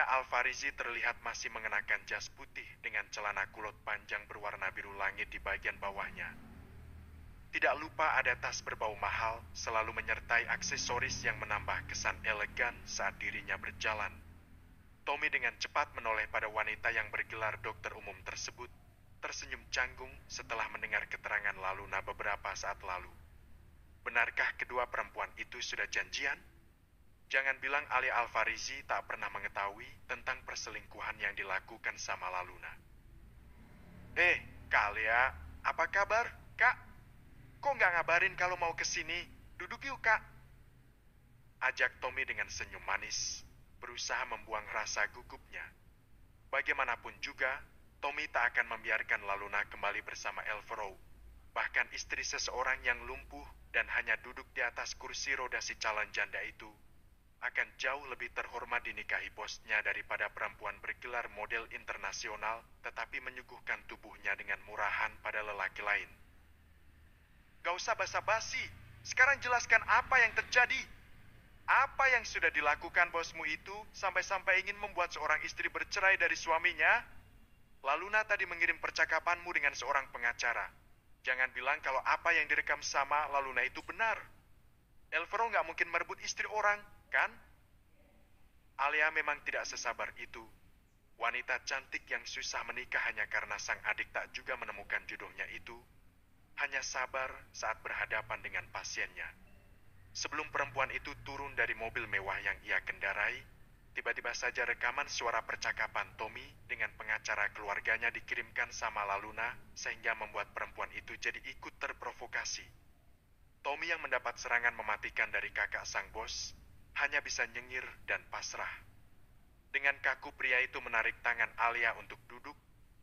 Alia Alfarizi terlihat masih mengenakan jas putih dengan celana kulot panjang berwarna biru langit di bagian bawahnya. Tidak lupa ada tas berbau mahal selalu menyertai aksesoris yang menambah kesan elegan saat dirinya berjalan. Tommy dengan cepat menoleh pada wanita yang bergelar dokter umum tersebut, tersenyum canggung setelah mendengar keterangan Laluna beberapa saat lalu. Benarkah kedua perempuan itu sudah janjian? Jangan bilang Alia Alfarizi tak pernah mengetahui tentang perselingkuhan yang dilakukan sama Laluna. Kak Alia, apa kabar, Kak? Kok nggak ngabarin kalau mau kesini? Duduk yuk, Kak. Ajak Tommy dengan senyum manis, berusaha membuang rasa gugupnya. Bagaimanapun juga, Tommy tak akan membiarkan Laluna kembali bersama Elvero. Bahkan istri seseorang yang lumpuh dan hanya duduk di atas kursi roda si calon janda itu akan jauh lebih terhormat dinikahi bosnya daripada perempuan bergelar model internasional tetapi menyuguhkan tubuhnya dengan murahan pada lelaki lain. Gak usah basa-basi, sekarang jelaskan apa yang terjadi. Apa yang sudah dilakukan bosmu itu sampai-sampai ingin membuat seorang istri bercerai dari suaminya? Laluna tadi mengirim percakapanmu dengan seorang pengacara. Jangan bilang kalau apa yang direkam sama Laluna itu benar. Elvero nggak mungkin merebut istri orang, kan? Alia memang tidak sesabar itu. Wanita cantik yang susah menikah hanya karena sang adik tak juga menemukan jodohnya itu, hanya sabar saat berhadapan dengan pasiennya. Sebelum perempuan itu turun dari mobil mewah yang ia kendarai, tiba-tiba saja rekaman suara percakapan Tommy dengan pengacara keluarganya dikirimkan sama Laluna sehingga membuat perempuan itu jadi ikut terprovokasi. Tommy yang mendapat serangan mematikan dari kakak sang bos hanya bisa nyengir dan pasrah. Dengan kaku pria itu menarik tangan Alia untuk duduk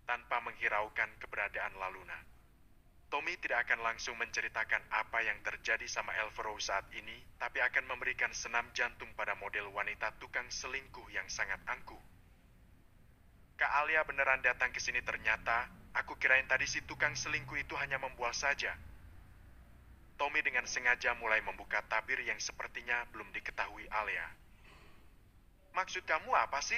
tanpa menghiraukan keberadaan Laluna. Tommy tidak akan langsung menceritakan apa yang terjadi sama Elvero saat ini, tapi akan memberikan senam jantung pada model wanita tukang selingkuh yang sangat angkuh. Kak Alia beneran datang ke sini ternyata, aku kirain tadi si tukang selingkuh itu hanya membual saja. Tommy dengan sengaja mulai membuka tabir yang sepertinya belum diketahui Alia. Maksud kamu apa sih?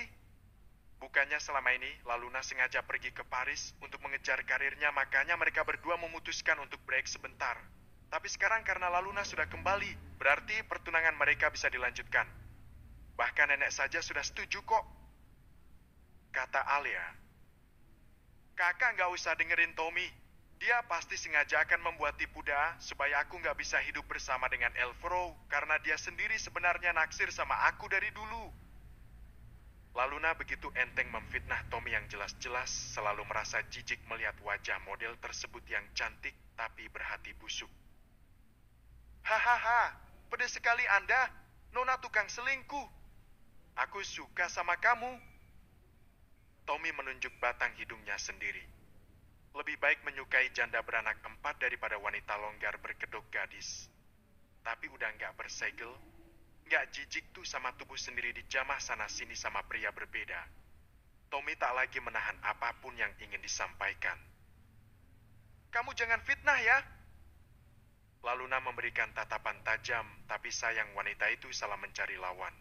Bukannya selama ini Laluna sengaja pergi ke Paris untuk mengejar karirnya, makanya mereka berdua memutuskan untuk break sebentar. Tapi sekarang karena Laluna sudah kembali, berarti pertunangan mereka bisa dilanjutkan. Bahkan nenek saja sudah setuju kok, kata Alia. Kakak nggak usah dengerin Tommy. Dia pasti sengaja akan membuat tipu daya supaya aku nggak bisa hidup bersama dengan Elvero karena dia sendiri sebenarnya naksir sama aku dari dulu. Laluna begitu enteng memfitnah Tommy yang jelas-jelas selalu merasa jijik melihat wajah model tersebut yang cantik tapi berhati busuk. Hahaha, pedes sekali Anda, nona tukang selingkuh. Aku suka sama kamu. Tommy menunjuk batang hidungnya sendiri. Lebih baik menyukai janda beranak 4 daripada wanita longgar berkedok gadis. Tapi udah nggak bersegel, nggak jijik tuh sama tubuh sendiri dijamah sana-sini sama pria berbeda. Tommy tak lagi menahan apapun yang ingin disampaikan. Kamu jangan fitnah ya. Laluna memberikan tatapan tajam, tapi sayang wanita itu salah mencari lawan.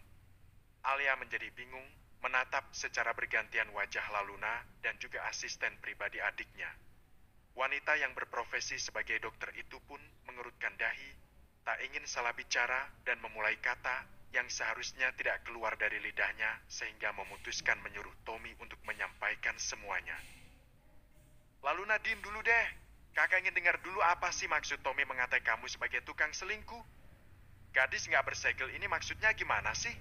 Alia menjadi bingung, menatap secara bergantian wajah Laluna dan juga asisten pribadi adiknya. Wanita yang berprofesi sebagai dokter itu pun mengerutkan dahi, tak ingin salah bicara dan memulai kata yang seharusnya tidak keluar dari lidahnya sehingga memutuskan menyuruh Tommy untuk menyampaikan semuanya. Laluna diem dulu deh. Kakak ingin dengar dulu apa sih maksud Tommy mengatai kamu sebagai tukang selingkuh? Gadis nggak bersegel ini maksudnya gimana sih?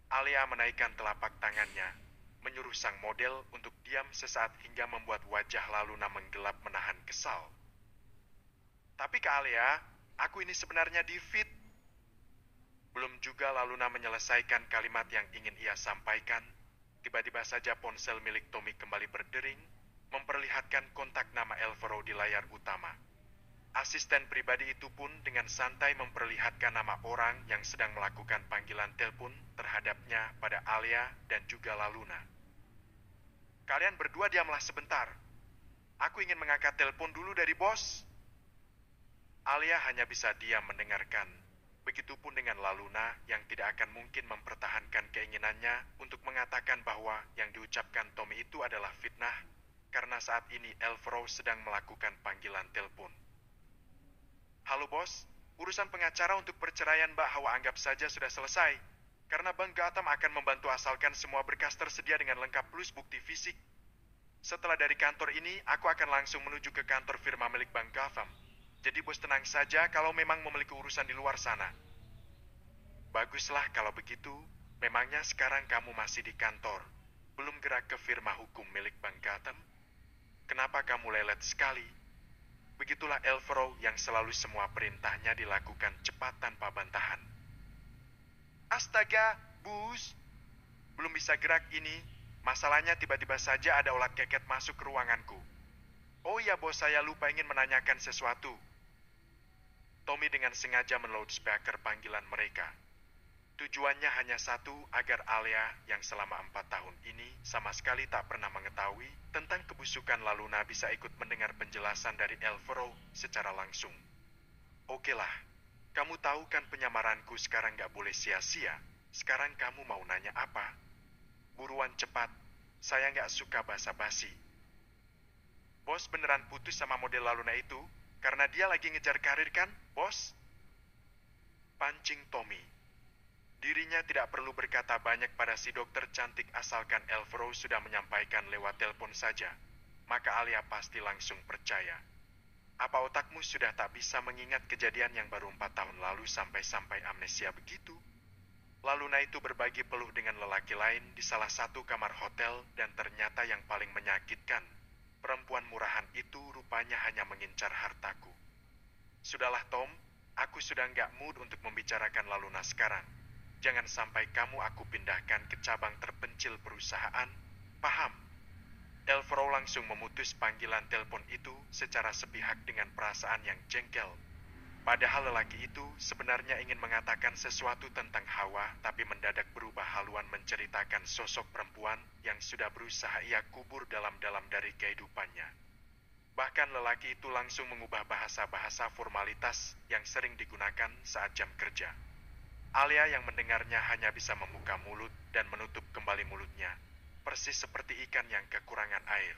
Alia menaikkan telapak tangannya, menyuruh sang model untuk diam sesaat hingga membuat wajah Laluna menggelap menahan kesal. Tapi Kak Alia, aku ini sebenarnya di-fit. Belum juga Laluna menyelesaikan kalimat yang ingin ia sampaikan, tiba-tiba saja ponsel milik Tommy kembali berdering, memperlihatkan kontak nama Elvero di layar utama. Asisten pribadi itu pun dengan santai memperlihatkan nama orang yang sedang melakukan panggilan telepon terhadapnya pada Alia dan juga Laluna. Kalian berdua diamlah sebentar. Aku ingin mengangkat telepon dulu dari bos. Alia hanya bisa diam mendengarkan. Begitupun dengan Laluna yang tidak akan mungkin mempertahankan keinginannya untuk mengatakan bahwa yang diucapkan Tommy itu adalah fitnah, karena saat ini Elfro sedang melakukan panggilan telepon. Halo bos, urusan pengacara untuk perceraian Mbak Hawa anggap saja sudah selesai, karena Bang Gatam akan membantu asalkan semua berkas tersedia dengan lengkap plus bukti fisik. Setelah dari kantor ini, aku akan langsung menuju ke kantor firma milik Bang Gatam. Jadi bos tenang saja kalau memang memiliki urusan di luar sana. Baguslah kalau begitu, memangnya sekarang kamu masih di kantor, belum gerak ke firma hukum milik Bang Gatam? Kenapa kamu lelet sekali? Begitulah Elfro yang selalu semua perintahnya dilakukan cepat tanpa bantahan. Astaga, bus, belum bisa gerak ini. Masalahnya tiba-tiba saja ada ulat keket masuk ke ruanganku. Oh iya bos, saya lupa ingin menanyakan sesuatu. Tommy dengan sengaja men-loudspeaker panggilan mereka. Tujuannya hanya satu, agar Alia yang selama 4 tahun ini sama sekali tak pernah mengetahui tentang kebusukan Laluna bisa ikut mendengar penjelasan dari Elfro secara langsung. Oke lah, kamu tahu kan penyamaranku sekarang gak boleh sia-sia. Sekarang kamu mau nanya apa? Buruan cepat, saya gak suka basa-basi. Bos beneran putus sama model Laluna itu? Karena dia lagi ngejar karir kan, bos? Pancing Tommy. Dirinya tidak perlu berkata banyak pada si dokter cantik asalkan Elfro sudah menyampaikan lewat telepon saja. Maka Alia pasti langsung percaya. Apa otakmu sudah tak bisa mengingat kejadian yang baru 4 tahun lalu sampai-sampai amnesia begitu? Laluna itu berbagi peluh dengan lelaki lain di salah satu kamar hotel dan ternyata yang paling menyakitkan, perempuan murahan itu rupanya hanya mengincar hartaku. Sudahlah Tom, aku sudah nggak mood untuk membicarakan Laluna sekarang. Jangan sampai kamu aku pindahkan ke cabang terpencil perusahaan, paham? Elfro langsung memutus panggilan telepon itu secara sepihak dengan perasaan yang jengkel. Padahal lelaki itu sebenarnya ingin mengatakan sesuatu tentang Hawa, tapi mendadak berubah haluan menceritakan sosok perempuan yang sudah berusaha ia kubur dalam-dalam dari kehidupannya. Bahkan lelaki itu langsung mengubah bahasa-bahasa formalitas yang sering digunakan saat jam kerja. Alia yang mendengarnya hanya bisa membuka mulut dan menutup kembali mulutnya, persis seperti ikan yang kekurangan air.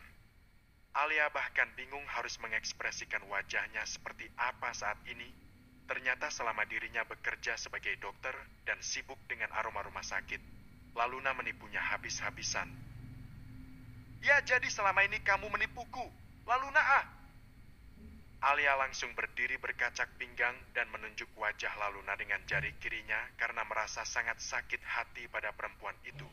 Alia bahkan bingung harus mengekspresikan wajahnya seperti apa saat ini. Ternyata selama dirinya bekerja sebagai dokter dan sibuk dengan aroma rumah sakit, Laluna menipunya habis-habisan. Ya, jadi selama ini kamu menipuku, Laluna ah! Alia langsung berdiri berkacak pinggang dan menunjuk wajah Laluna dengan jari kirinya karena merasa sangat sakit hati pada perempuan itu.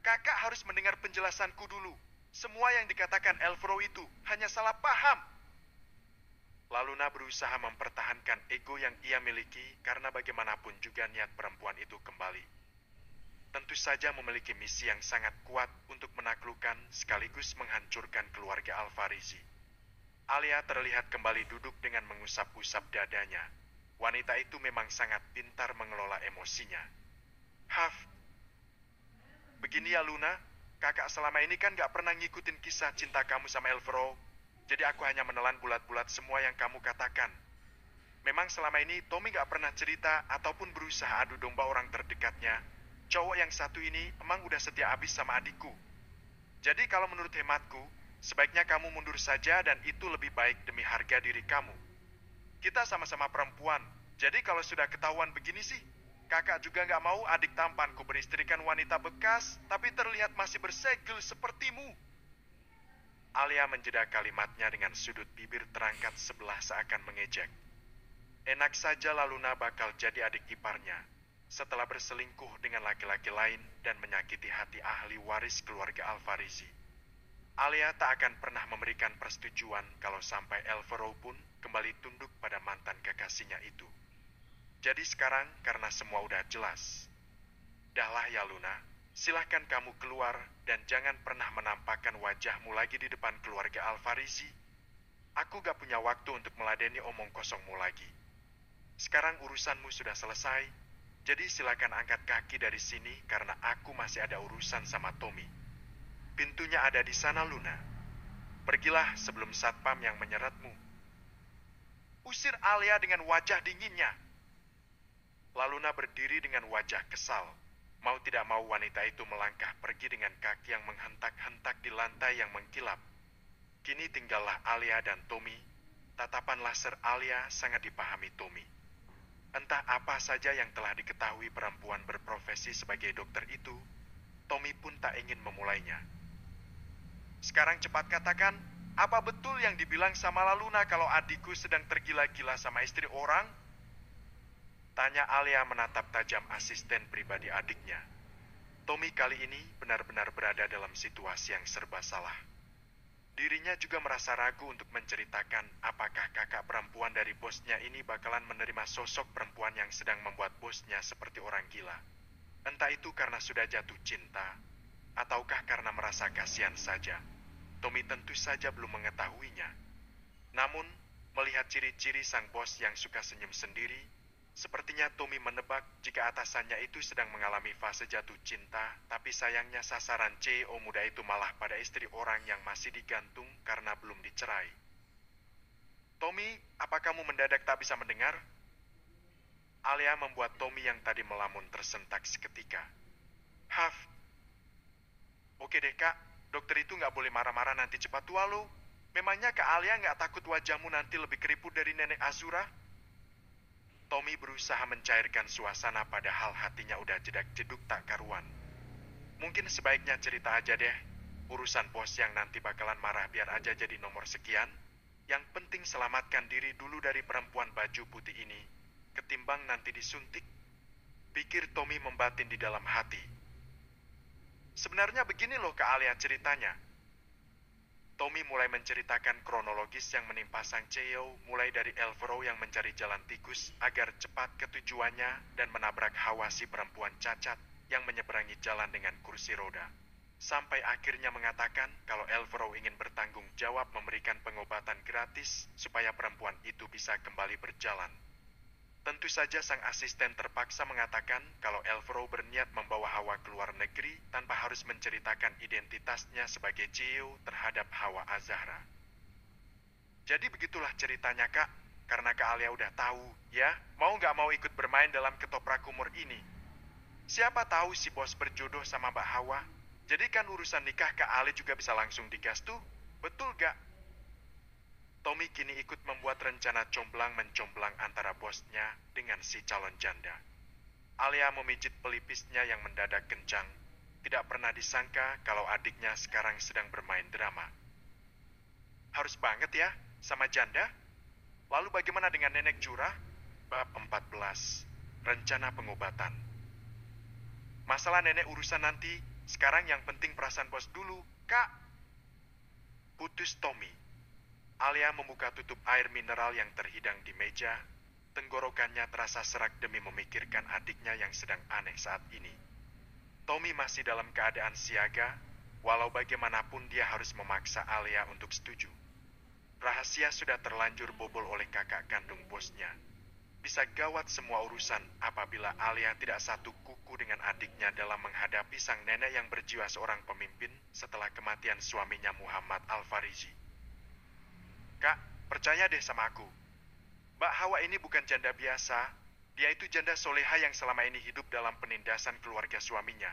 Kakak harus mendengar penjelasanku dulu. Semua yang dikatakan Elfro itu hanya salah paham. Laluna berusaha mempertahankan ego yang ia miliki karena bagaimanapun juga niat perempuan itu kembali. Tentu saja memiliki misi yang sangat kuat untuk menaklukkan sekaligus menghancurkan keluarga Alfarizi. Alia terlihat kembali duduk dengan mengusap-usap dadanya. Wanita itu memang sangat pintar mengelola emosinya. Haf, begini ya Luna, kakak selama ini kan gak pernah ngikutin kisah cinta kamu sama Elfro. Jadi aku hanya menelan bulat-bulat semua yang kamu katakan. Memang selama ini Tommy gak pernah cerita ataupun berusaha adu domba orang terdekatnya. Cowok yang satu ini emang udah setia abis sama adikku. Jadi kalau menurut hematku, sebaiknya kamu mundur saja dan itu lebih baik demi harga diri kamu. Kita sama-sama perempuan, jadi kalau sudah ketahuan begini sih, kakak juga gak mau adik tampanku beristrikan wanita bekas, tapi terlihat masih bersegel sepertimu. Alia menjeda kalimatnya dengan sudut bibir terangkat sebelah seakan mengejek. Enak saja Laluna bakal jadi adik iparnya, setelah berselingkuh dengan laki-laki lain dan menyakiti hati ahli waris keluarga Alfarizi. Alia tak akan pernah memberikan persetujuan kalau sampai Elfro pun kembali tunduk pada mantan kekasihnya itu. Jadi sekarang karena semua udah jelas. Dahlah ya Luna, silahkan kamu keluar dan jangan pernah menampakkan wajahmu lagi di depan keluarga Alfarizi. Aku gak punya waktu untuk meladeni omong kosongmu lagi. Sekarang urusanmu sudah selesai, jadi silakan angkat kaki dari sini karena aku masih ada urusan sama Tommy. Pintunya ada di sana, Luna. Pergilah sebelum satpam yang menyeretmu. Usir Alia dengan wajah dinginnya. Laluna berdiri dengan wajah kesal. Mau tidak mau wanita itu melangkah pergi dengan kaki yang menghentak-hentak di lantai yang mengkilap. Kini tinggallah Alia dan Tommy. Tatapan laser Alia sangat dipahami Tommy. Entah apa saja yang telah diketahui perempuan berprofesi sebagai dokter itu, Tommy pun tak ingin memulainya. Sekarang cepat katakan, apa betul yang dibilang sama Laluna kalau adikku sedang tergila-gila sama istri orang? Tanya Alia menatap tajam asisten pribadi adiknya. Tommy kali ini benar-benar berada dalam situasi yang serba salah. Dirinya juga merasa ragu untuk menceritakan apakah kakak perempuan dari bosnya ini bakalan menerima sosok perempuan yang sedang membuat bosnya seperti orang gila. Entah itu karena sudah jatuh cinta, ataukah karena merasa kasihan saja. Tommy tentu saja belum mengetahuinya. Namun, melihat ciri-ciri sang bos yang suka senyum sendiri, sepertinya Tommy menebak jika atasannya itu sedang mengalami fase jatuh cinta, tapi sayangnya sasaran CEO muda itu malah pada istri orang yang masih digantung karena belum dicerai. Tommy, apa kamu mendadak tak bisa mendengar? Alia membuat Tommy yang tadi melamun tersentak seketika. Haf. Oke deh kak, dokter itu nggak boleh marah-marah nanti cepat tua lo. Memangnya Kak Alia nggak takut wajahmu nanti lebih keriput dari nenek Azura? Tommy berusaha mencairkan suasana padahal hatinya udah jedak-jeduk tak karuan. Mungkin sebaiknya cerita aja deh. Urusan bos yang nanti bakalan marah biar aja jadi nomor sekian. Yang penting selamatkan diri dulu dari perempuan baju putih ini. Ketimbang nanti disuntik. Pikir Tommy membatin di dalam hati. Sebenarnya begini loh Kak Alia ceritanya. Tommy mulai menceritakan kronologis yang menimpa sang CEO, mulai dari Elvero yang mencari jalan tikus agar cepat ke tujuannya dan menabrak Hawa si perempuan cacat yang menyeberangi jalan dengan kursi roda. Sampai akhirnya mengatakan kalau Elvero ingin bertanggung jawab memberikan pengobatan gratis supaya perempuan itu bisa kembali berjalan. Tentu saja sang asisten terpaksa mengatakan kalau Elvero berniat membawa Hawa ke luar negeri tanpa harus menceritakan identitasnya sebagai CEO terhadap Hawa Azahra. Jadi begitulah ceritanya kak, karena Kak Alia udah tahu, ya, mau nggak mau ikut bermain dalam ketoprak umur ini. Siapa tahu si bos berjodoh sama Mbak Hawa, jadi kan urusan nikah Kak Ali juga bisa langsung digas tuh, betul gak? Tommy kini ikut membuat rencana comblang-mencomblang antara bosnya dengan si calon janda. Alia memijit pelipisnya yang mendadak kencang. Tidak pernah disangka kalau adiknya sekarang sedang bermain drama. Harus banget ya sama janda? Lalu bagaimana dengan nenek curah? Bab 14. Rencana pengobatan. Masalah nenek urusan nanti. Sekarang yang penting perasaan bos dulu, Kak. Putus Tommy. Alia membuka tutup air mineral yang terhidang di meja. Tenggorokannya terasa serak demi memikirkan adiknya yang sedang aneh saat ini. Tommy masih dalam keadaan siaga, walau bagaimanapun dia harus memaksa Alia untuk setuju. Rahasia sudah terlanjur bobol oleh kakak kandung bosnya. Bisa gawat semua urusan apabila Alia tidak satu kuku dengan adiknya dalam menghadapi sang nenek yang berjiwa seorang pemimpin setelah kematian suaminya Muhammad Al-Farizi. Kak, percaya deh sama aku. Mbak Hawa ini bukan janda biasa. Dia itu janda soleha yang selama ini hidup dalam penindasan keluarga suaminya.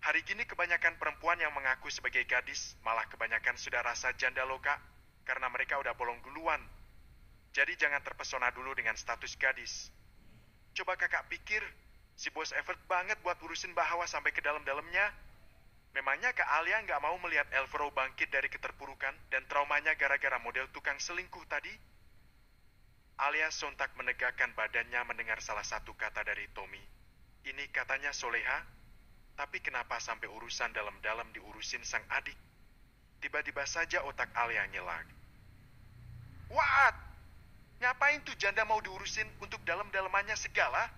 Hari gini kebanyakan perempuan yang mengaku sebagai gadis, malah kebanyakan sudah rasa janda loh kak, karena mereka udah bolong duluan. Jadi jangan terpesona dulu dengan status gadis. Coba kakak pikir, si bos effort banget buat urusin Mbak Hawa sampai ke dalam-dalamnya. Memangnya Kak Alia nggak mau melihat Elvero bangkit dari keterpurukan dan traumanya gara-gara model tukang selingkuh tadi? Alia sontak menegakkan badannya mendengar salah satu kata dari Tommy. Ini katanya soleha, tapi kenapa sampai urusan dalam-dalam diurusin sang adik? Tiba-tiba saja otak Alia nyelag. What? Ngapain tuh janda mau diurusin untuk dalam-dalamannya segala?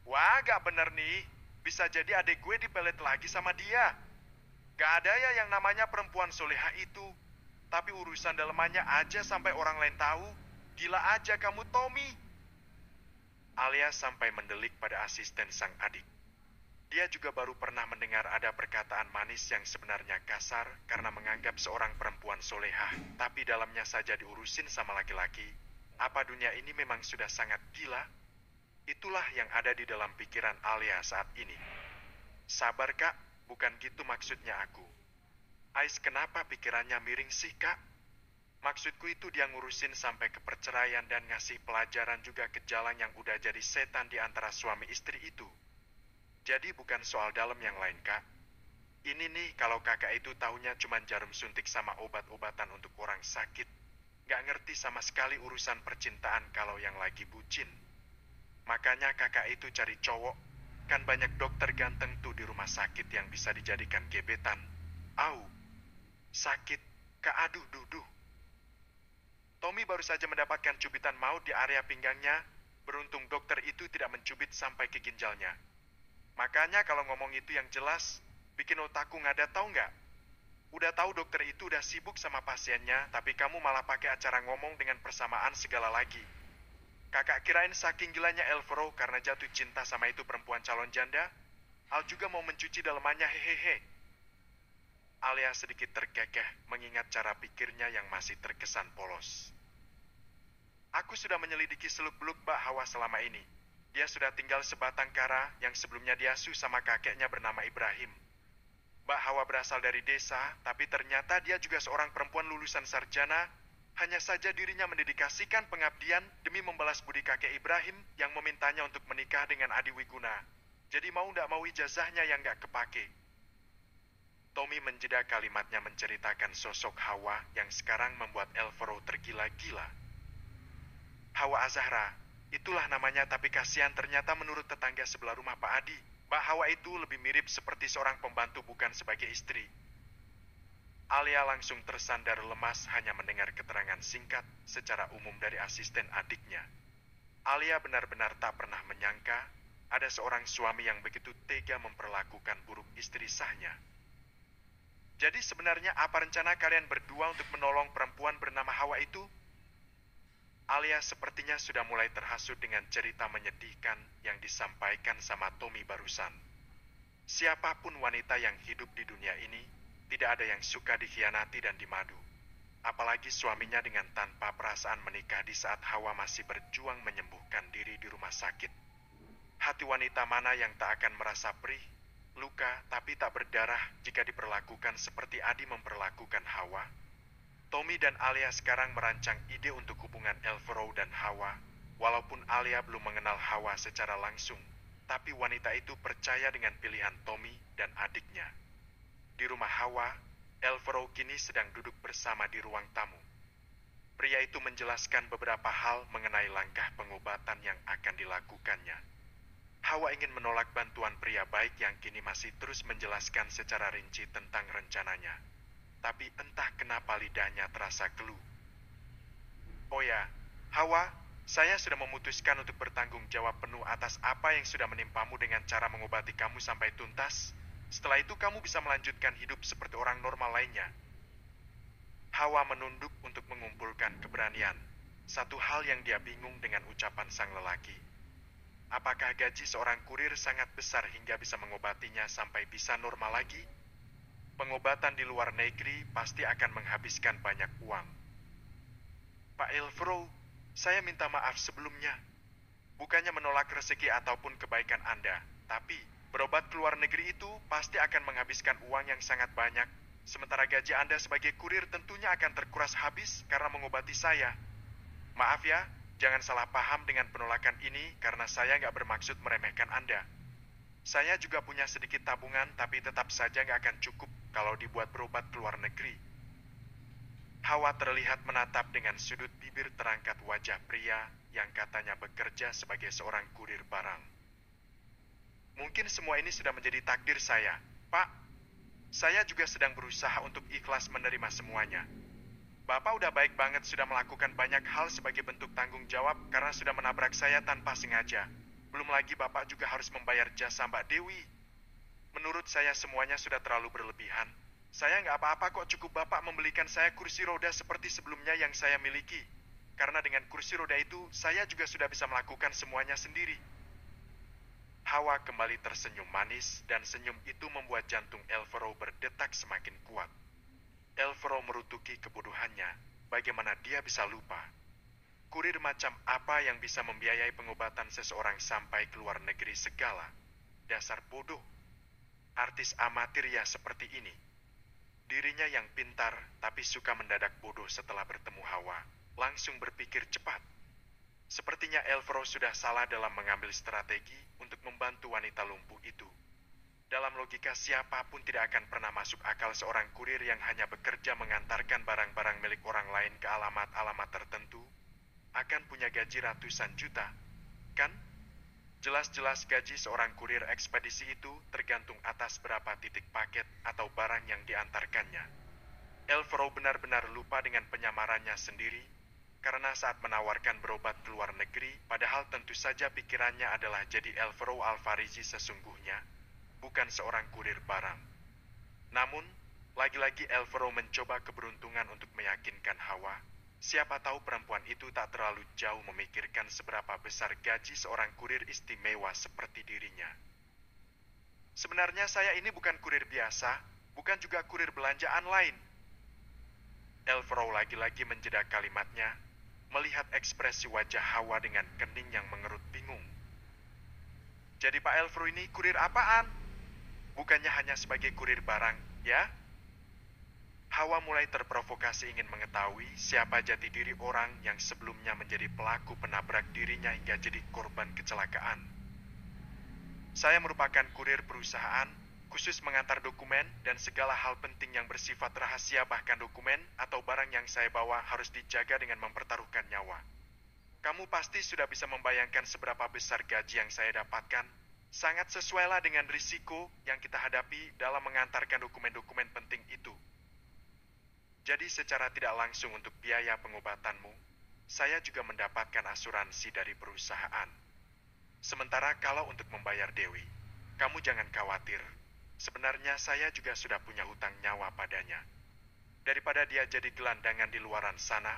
Wah, gak bener nih. Bisa jadi adik gue dipelet lagi sama dia. Gak ada ya yang namanya perempuan soleha itu. Tapi urusan dalemannya aja sampai orang lain tahu. Gila aja kamu, Tommy. Alia sampai mendelik pada asisten sang adik. Dia juga baru pernah mendengar ada perkataan manis yang sebenarnya kasar karena menganggap seorang perempuan soleha, tapi dalamnya saja diurusin sama laki-laki. Apa dunia ini memang sudah sangat gila? Itulah yang ada di dalam pikiran Alia saat ini. Sabar kak, bukan gitu maksudnya aku. Ais kenapa pikirannya miring sih kak? Maksudku itu dia ngurusin sampai ke perceraian dan ngasih pelajaran juga ke jalan yang udah jadi setan di antara suami istri itu. Jadi bukan soal dalam yang lain kak. Ini nih kalau kakak itu taunya cuma jarum suntik sama obat-obatan untuk orang sakit. Gak ngerti sama sekali urusan percintaan kalau yang lagi bucin. Makanya kakak itu cari cowok. Kan banyak dokter ganteng tuh di rumah sakit yang bisa dijadikan gebetan. Au, sakit, kak aduh duduh. Tommy baru saja mendapatkan cubitan maut di area pinggangnya. Beruntung dokter itu tidak mencubit sampai ke ginjalnya. Makanya kalau ngomong itu yang jelas, bikin otakku ngadat tahu nggak? Udah tahu dokter itu udah sibuk sama pasiennya, tapi kamu malah pakai acara ngomong dengan persamaan segala lagi. Kakak kirain saking gilanya Elvero karena jatuh cinta sama itu perempuan calon janda, Al juga mau mencuci dalemannya hehehe. Alia sedikit terkekeh mengingat cara pikirnya yang masih terkesan polos. Aku sudah menyelidiki seluk-beluk Mbak Hawa selama ini. Dia sudah tinggal sebatang kara yang sebelumnya diasuh sama kakeknya bernama Ibrahim. Mbak Hawa berasal dari desa, tapi ternyata dia juga seorang perempuan lulusan sarjana. Hanya saja dirinya mendedikasikan pengabdian demi membalas budi kakek Ibrahim yang memintanya untuk menikah dengan Adi Wiguna. Jadi mau ndak mau ijazahnya yang nggak kepake. Tommy menjeda kalimatnya menceritakan sosok Hawa yang sekarang membuat Elvero tergila-gila. Hawa Azahra, itulah namanya tapi kasihan ternyata menurut tetangga sebelah rumah Pak Adi. Mbak Hawa itu lebih mirip seperti seorang pembantu bukan sebagai istri. Alia langsung tersandar lemas hanya mendengar keterangan singkat secara umum dari asisten adiknya. Alia benar-benar tak pernah menyangka ada seorang suami yang begitu tega memperlakukan buruk istri sahnya. Jadi sebenarnya apa rencana kalian berdua untuk menolong perempuan bernama Hawa itu? Alia sepertinya sudah mulai terhasut dengan cerita menyedihkan yang disampaikan sama Tommy barusan. Siapapun wanita yang hidup di dunia ini, tidak ada yang suka dikhianati dan dimadu. Apalagi suaminya dengan tanpa perasaan menikah di saat Hawa masih berjuang menyembuhkan diri di rumah sakit. Hati wanita mana yang tak akan merasa perih, luka tapi tak berdarah jika diperlakukan seperti Adi memperlakukan Hawa? Tommy dan Alia sekarang merancang ide untuk hubungan Elvero dan Hawa. Walaupun Alia belum mengenal Hawa secara langsung, tapi wanita itu percaya dengan pilihan Tommy dan adiknya. Di rumah Hawa, Elvero kini sedang duduk bersama di ruang tamu. Pria itu menjelaskan beberapa hal mengenai langkah pengobatan yang akan dilakukannya. Hawa ingin menolak bantuan pria baik yang kini masih terus menjelaskan secara rinci tentang rencananya. Tapi entah kenapa lidahnya terasa keluh. Oh ya, Hawa, saya sudah memutuskan untuk bertanggung jawab penuh atas apa yang sudah menimpamu dengan cara mengobati kamu sampai tuntas. Setelah itu kamu bisa melanjutkan hidup seperti orang normal lainnya. Hawa menunduk untuk mengumpulkan keberanian. Satu hal yang dia bingung dengan ucapan sang lelaki. Apakah gaji seorang kurir sangat besar hingga bisa mengobatinya sampai bisa normal lagi? Pengobatan di luar negeri pasti akan menghabiskan banyak uang. Pak Elvero, saya minta maaf sebelumnya. Bukannya menolak rezeki ataupun kebaikan Anda, tapi berobat ke luar negeri itu pasti akan menghabiskan uang yang sangat banyak. Sementara gaji Anda sebagai kurir tentunya akan terkuras habis karena mengobati saya. Maaf ya, jangan salah paham dengan penolakan ini karena saya nggak bermaksud meremehkan Anda. Saya juga punya sedikit tabungan, tapi tetap saja nggak akan cukup kalau dibuat berobat ke luar negeri. Hawa terlihat menatap dengan sudut bibir terangkat wajah pria yang katanya bekerja sebagai seorang kurir barang. Mungkin semua ini sudah menjadi takdir saya, Pak. Saya juga sedang berusaha untuk ikhlas menerima semuanya. Bapak udah baik banget sudah melakukan banyak hal sebagai bentuk tanggung jawab karena sudah menabrak saya tanpa sengaja. Belum lagi Bapak juga harus membayar jasa Mbak Dewi. Menurut saya semuanya sudah terlalu berlebihan. Saya nggak apa-apa kok, cukup Bapak membelikan saya kursi roda seperti sebelumnya yang saya miliki. Karena dengan kursi roda itu, saya juga sudah bisa melakukan semuanya sendiri. Hawa kembali tersenyum manis dan senyum itu membuat jantung Elvero berdetak semakin kuat. Elvero merutuki kebodohannya, bagaimana dia bisa lupa. Kurir macam apa yang bisa membiayai pengobatan seseorang sampai ke luar negeri segala? Dasar bodoh. Artis amatir ya seperti ini. Dirinya yang pintar, tapi suka mendadak bodoh setelah bertemu Hawa. Langsung berpikir cepat. Sepertinya Elfro sudah salah dalam mengambil strategi untuk membantu wanita lumpuh itu. Dalam logika siapapun tidak akan pernah masuk akal seorang kurir yang hanya bekerja mengantarkan barang-barang milik orang lain ke alamat-alamat tertentu akan punya gaji ratusan juta, kan? Jelas-jelas gaji seorang kurir ekspedisi itu tergantung atas berapa titik paket atau barang yang diantarkannya. Elfro benar-benar lupa dengan penyamarannya sendiri, karena saat menawarkan berobat ke luar negeri, padahal tentu saja pikirannya adalah jadi Elfro Alfarizi sesungguhnya, bukan seorang kurir barang. Namun, lagi-lagi Elfro mencoba keberuntungan untuk meyakinkan Hawa. Siapa tahu perempuan itu tak terlalu jauh memikirkan seberapa besar gaji seorang kurir istimewa seperti dirinya. Sebenarnya saya ini bukan kurir biasa, bukan juga kurir belanjaan lain. Elfro lagi-lagi menjeda kalimatnya, melihat ekspresi wajah Hawa dengan kening yang mengerut bingung. Jadi Pak Elfro ini kurir apaan? Bukannya hanya sebagai kurir barang, ya? Hawa mulai terprovokasi ingin mengetahui siapa jati diri orang yang sebelumnya menjadi pelaku penabrak dirinya hingga jadi korban kecelakaan. Saya merupakan kurir perusahaan, khusus mengantar dokumen dan segala hal penting yang bersifat rahasia, bahkan dokumen atau barang yang saya bawa harus dijaga dengan mempertaruhkan nyawa. Kamu pasti sudah bisa membayangkan seberapa besar gaji yang saya dapatkan. Sangat sesuailah dengan risiko yang kita hadapi dalam mengantarkan dokumen-dokumen penting itu. Jadi secara tidak langsung untuk biaya pengobatanmu, saya juga mendapatkan asuransi dari perusahaan. Sementara kalau untuk membayar Dewi, kamu jangan khawatir. Sebenarnya saya juga sudah punya hutang nyawa padanya. Daripada dia jadi gelandangan di luaran sana,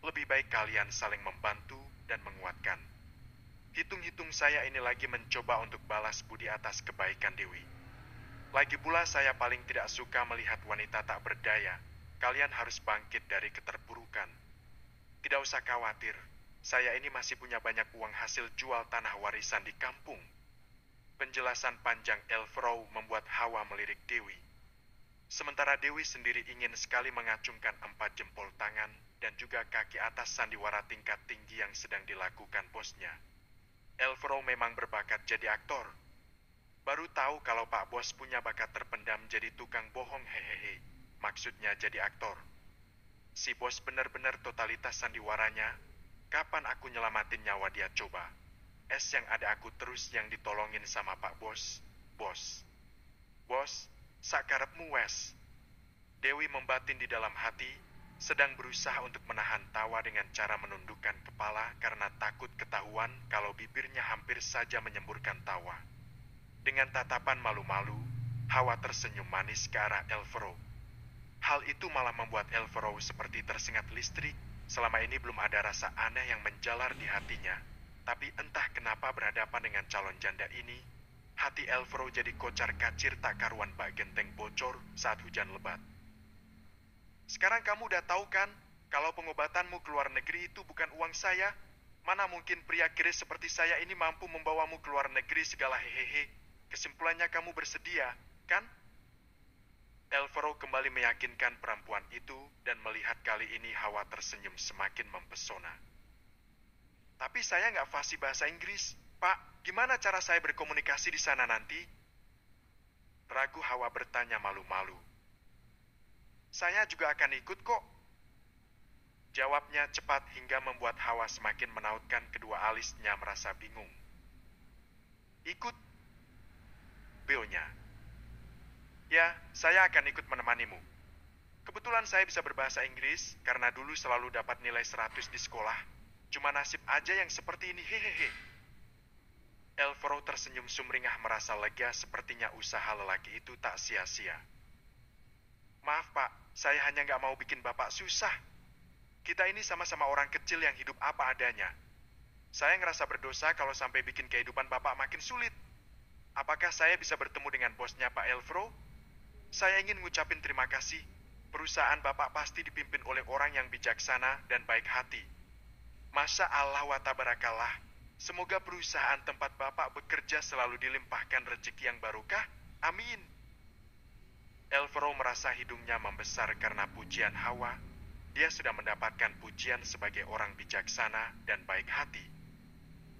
lebih baik kalian saling membantu dan menguatkan. Hitung-hitung saya ini lagi mencoba untuk balas budi atas kebaikan Dewi. Lagi pula saya paling tidak suka melihat wanita tak berdaya. Kalian harus bangkit dari keterpurukan. Tidak usah khawatir, saya ini masih punya banyak uang hasil jual tanah warisan di kampung. Penjelasan panjang Elfro membuat Hawa melirik Dewi. Sementara Dewi sendiri ingin sekali mengacungkan 4 jempol tangan dan juga kaki atas sandiwara tingkat tinggi yang sedang dilakukan bosnya. Elfro memang berbakat jadi aktor. Baru tahu kalau Pak Bos punya bakat terpendam jadi tukang bohong, hehehe. Maksudnya jadi aktor. Si bos benar-benar totalitas sandiwaranya. Kapan aku nyelamatin nyawa dia coba? Es yang ada aku terus yang ditolongin sama Pak Bos. Bos. Bos, sakarepmu wes. Dewi membatin di dalam hati, sedang berusaha untuk menahan tawa dengan cara menundukkan kepala karena takut ketahuan kalau bibirnya hampir saja menyemburkan tawa. Dengan tatapan malu-malu, Hawa tersenyum manis ke arah Elfro. Hal itu malah membuat Elfro seperti tersengat listrik. Selama ini belum ada rasa aneh yang menjalar di hatinya. Tapi entah kenapa berhadapan dengan calon janda ini, hati Elfro jadi kocar-kacir tak karuan bak genteng bocor saat hujan lebat. Sekarang kamu udah tahu kan, kalau pengobatanmu ke luar negeri itu bukan uang saya. Mana mungkin pria keris seperti saya ini mampu membawamu ke luar negeri segala hehehe. Kesimpulannya kamu bersedia, kan? Elfro kembali meyakinkan perempuan itu dan melihat kali ini Hawa tersenyum semakin mempesona. Tapi saya nggak fasih bahasa Inggris. Pak, gimana cara saya berkomunikasi di sana nanti? Ragu Hawa bertanya malu-malu. Saya juga akan ikut kok. Jawabnya cepat hingga membuat Hawa semakin menautkan kedua alisnya merasa bingung. Ikut? Beonya. Ya, saya akan ikut menemanimu. Kebetulan saya bisa berbahasa Inggris karena dulu selalu dapat nilai 100 di sekolah. Cuma nasib aja yang seperti ini, hehehe. Elfro tersenyum sumringah merasa lega sepertinya usaha lelaki itu tak sia-sia. Maaf Pak, saya hanya nggak mau bikin Bapak susah. Kita ini sama-sama orang kecil yang hidup apa adanya. Saya ngerasa berdosa kalau sampai bikin kehidupan Bapak makin sulit. Apakah saya bisa bertemu dengan bosnya Pak Elfro? Saya ingin ngucapin terima kasih. Perusahaan Bapak pasti dipimpin oleh orang yang bijaksana dan baik hati. Masya Allah wa tabarakallah. Semoga perusahaan tempat Bapak bekerja selalu dilimpahkan rezeki yang barokah. Amin. Elvero merasa hidungnya membesar karena pujian Hawa. Dia sudah mendapatkan pujian sebagai orang bijaksana dan baik hati.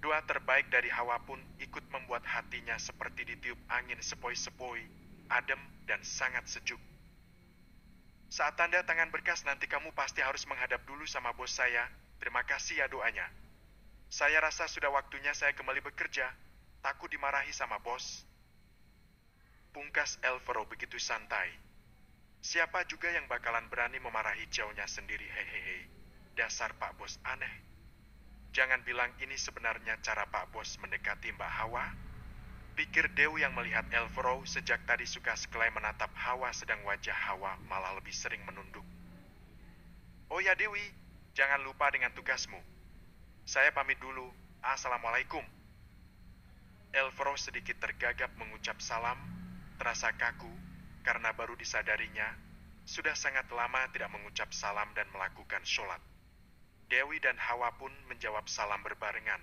Doa terbaik dari Hawa pun ikut membuat hatinya seperti ditiup angin sepoi-sepoi, adem dan sangat sejuk. Saat tanda tangan berkas nanti kamu pasti harus menghadap dulu sama bos saya. Terima kasih ya doanya. Saya rasa sudah waktunya saya kembali bekerja. Takut dimarahi sama bos. Pungkas Elvero begitu santai. Siapa juga yang bakalan berani memarahi cowoknya sendiri, hehehe. Dasar Pak Bos aneh. Jangan bilang ini sebenarnya cara Pak Bos mendekati Mbak Hawa. Pikir Dewi yang melihat Elvero sejak tadi suka sekali menatap Hawa, sedang wajah Hawa malah lebih sering menunduk. Oh ya Dewi, jangan lupa dengan tugasmu. Saya pamit dulu. Assalamualaikum. Elvero sedikit tergagap mengucap salam, terasa kaku karena baru disadarinya sudah sangat lama tidak mengucap salam dan melakukan sholat. Dewi dan Hawa pun menjawab salam berbarengan.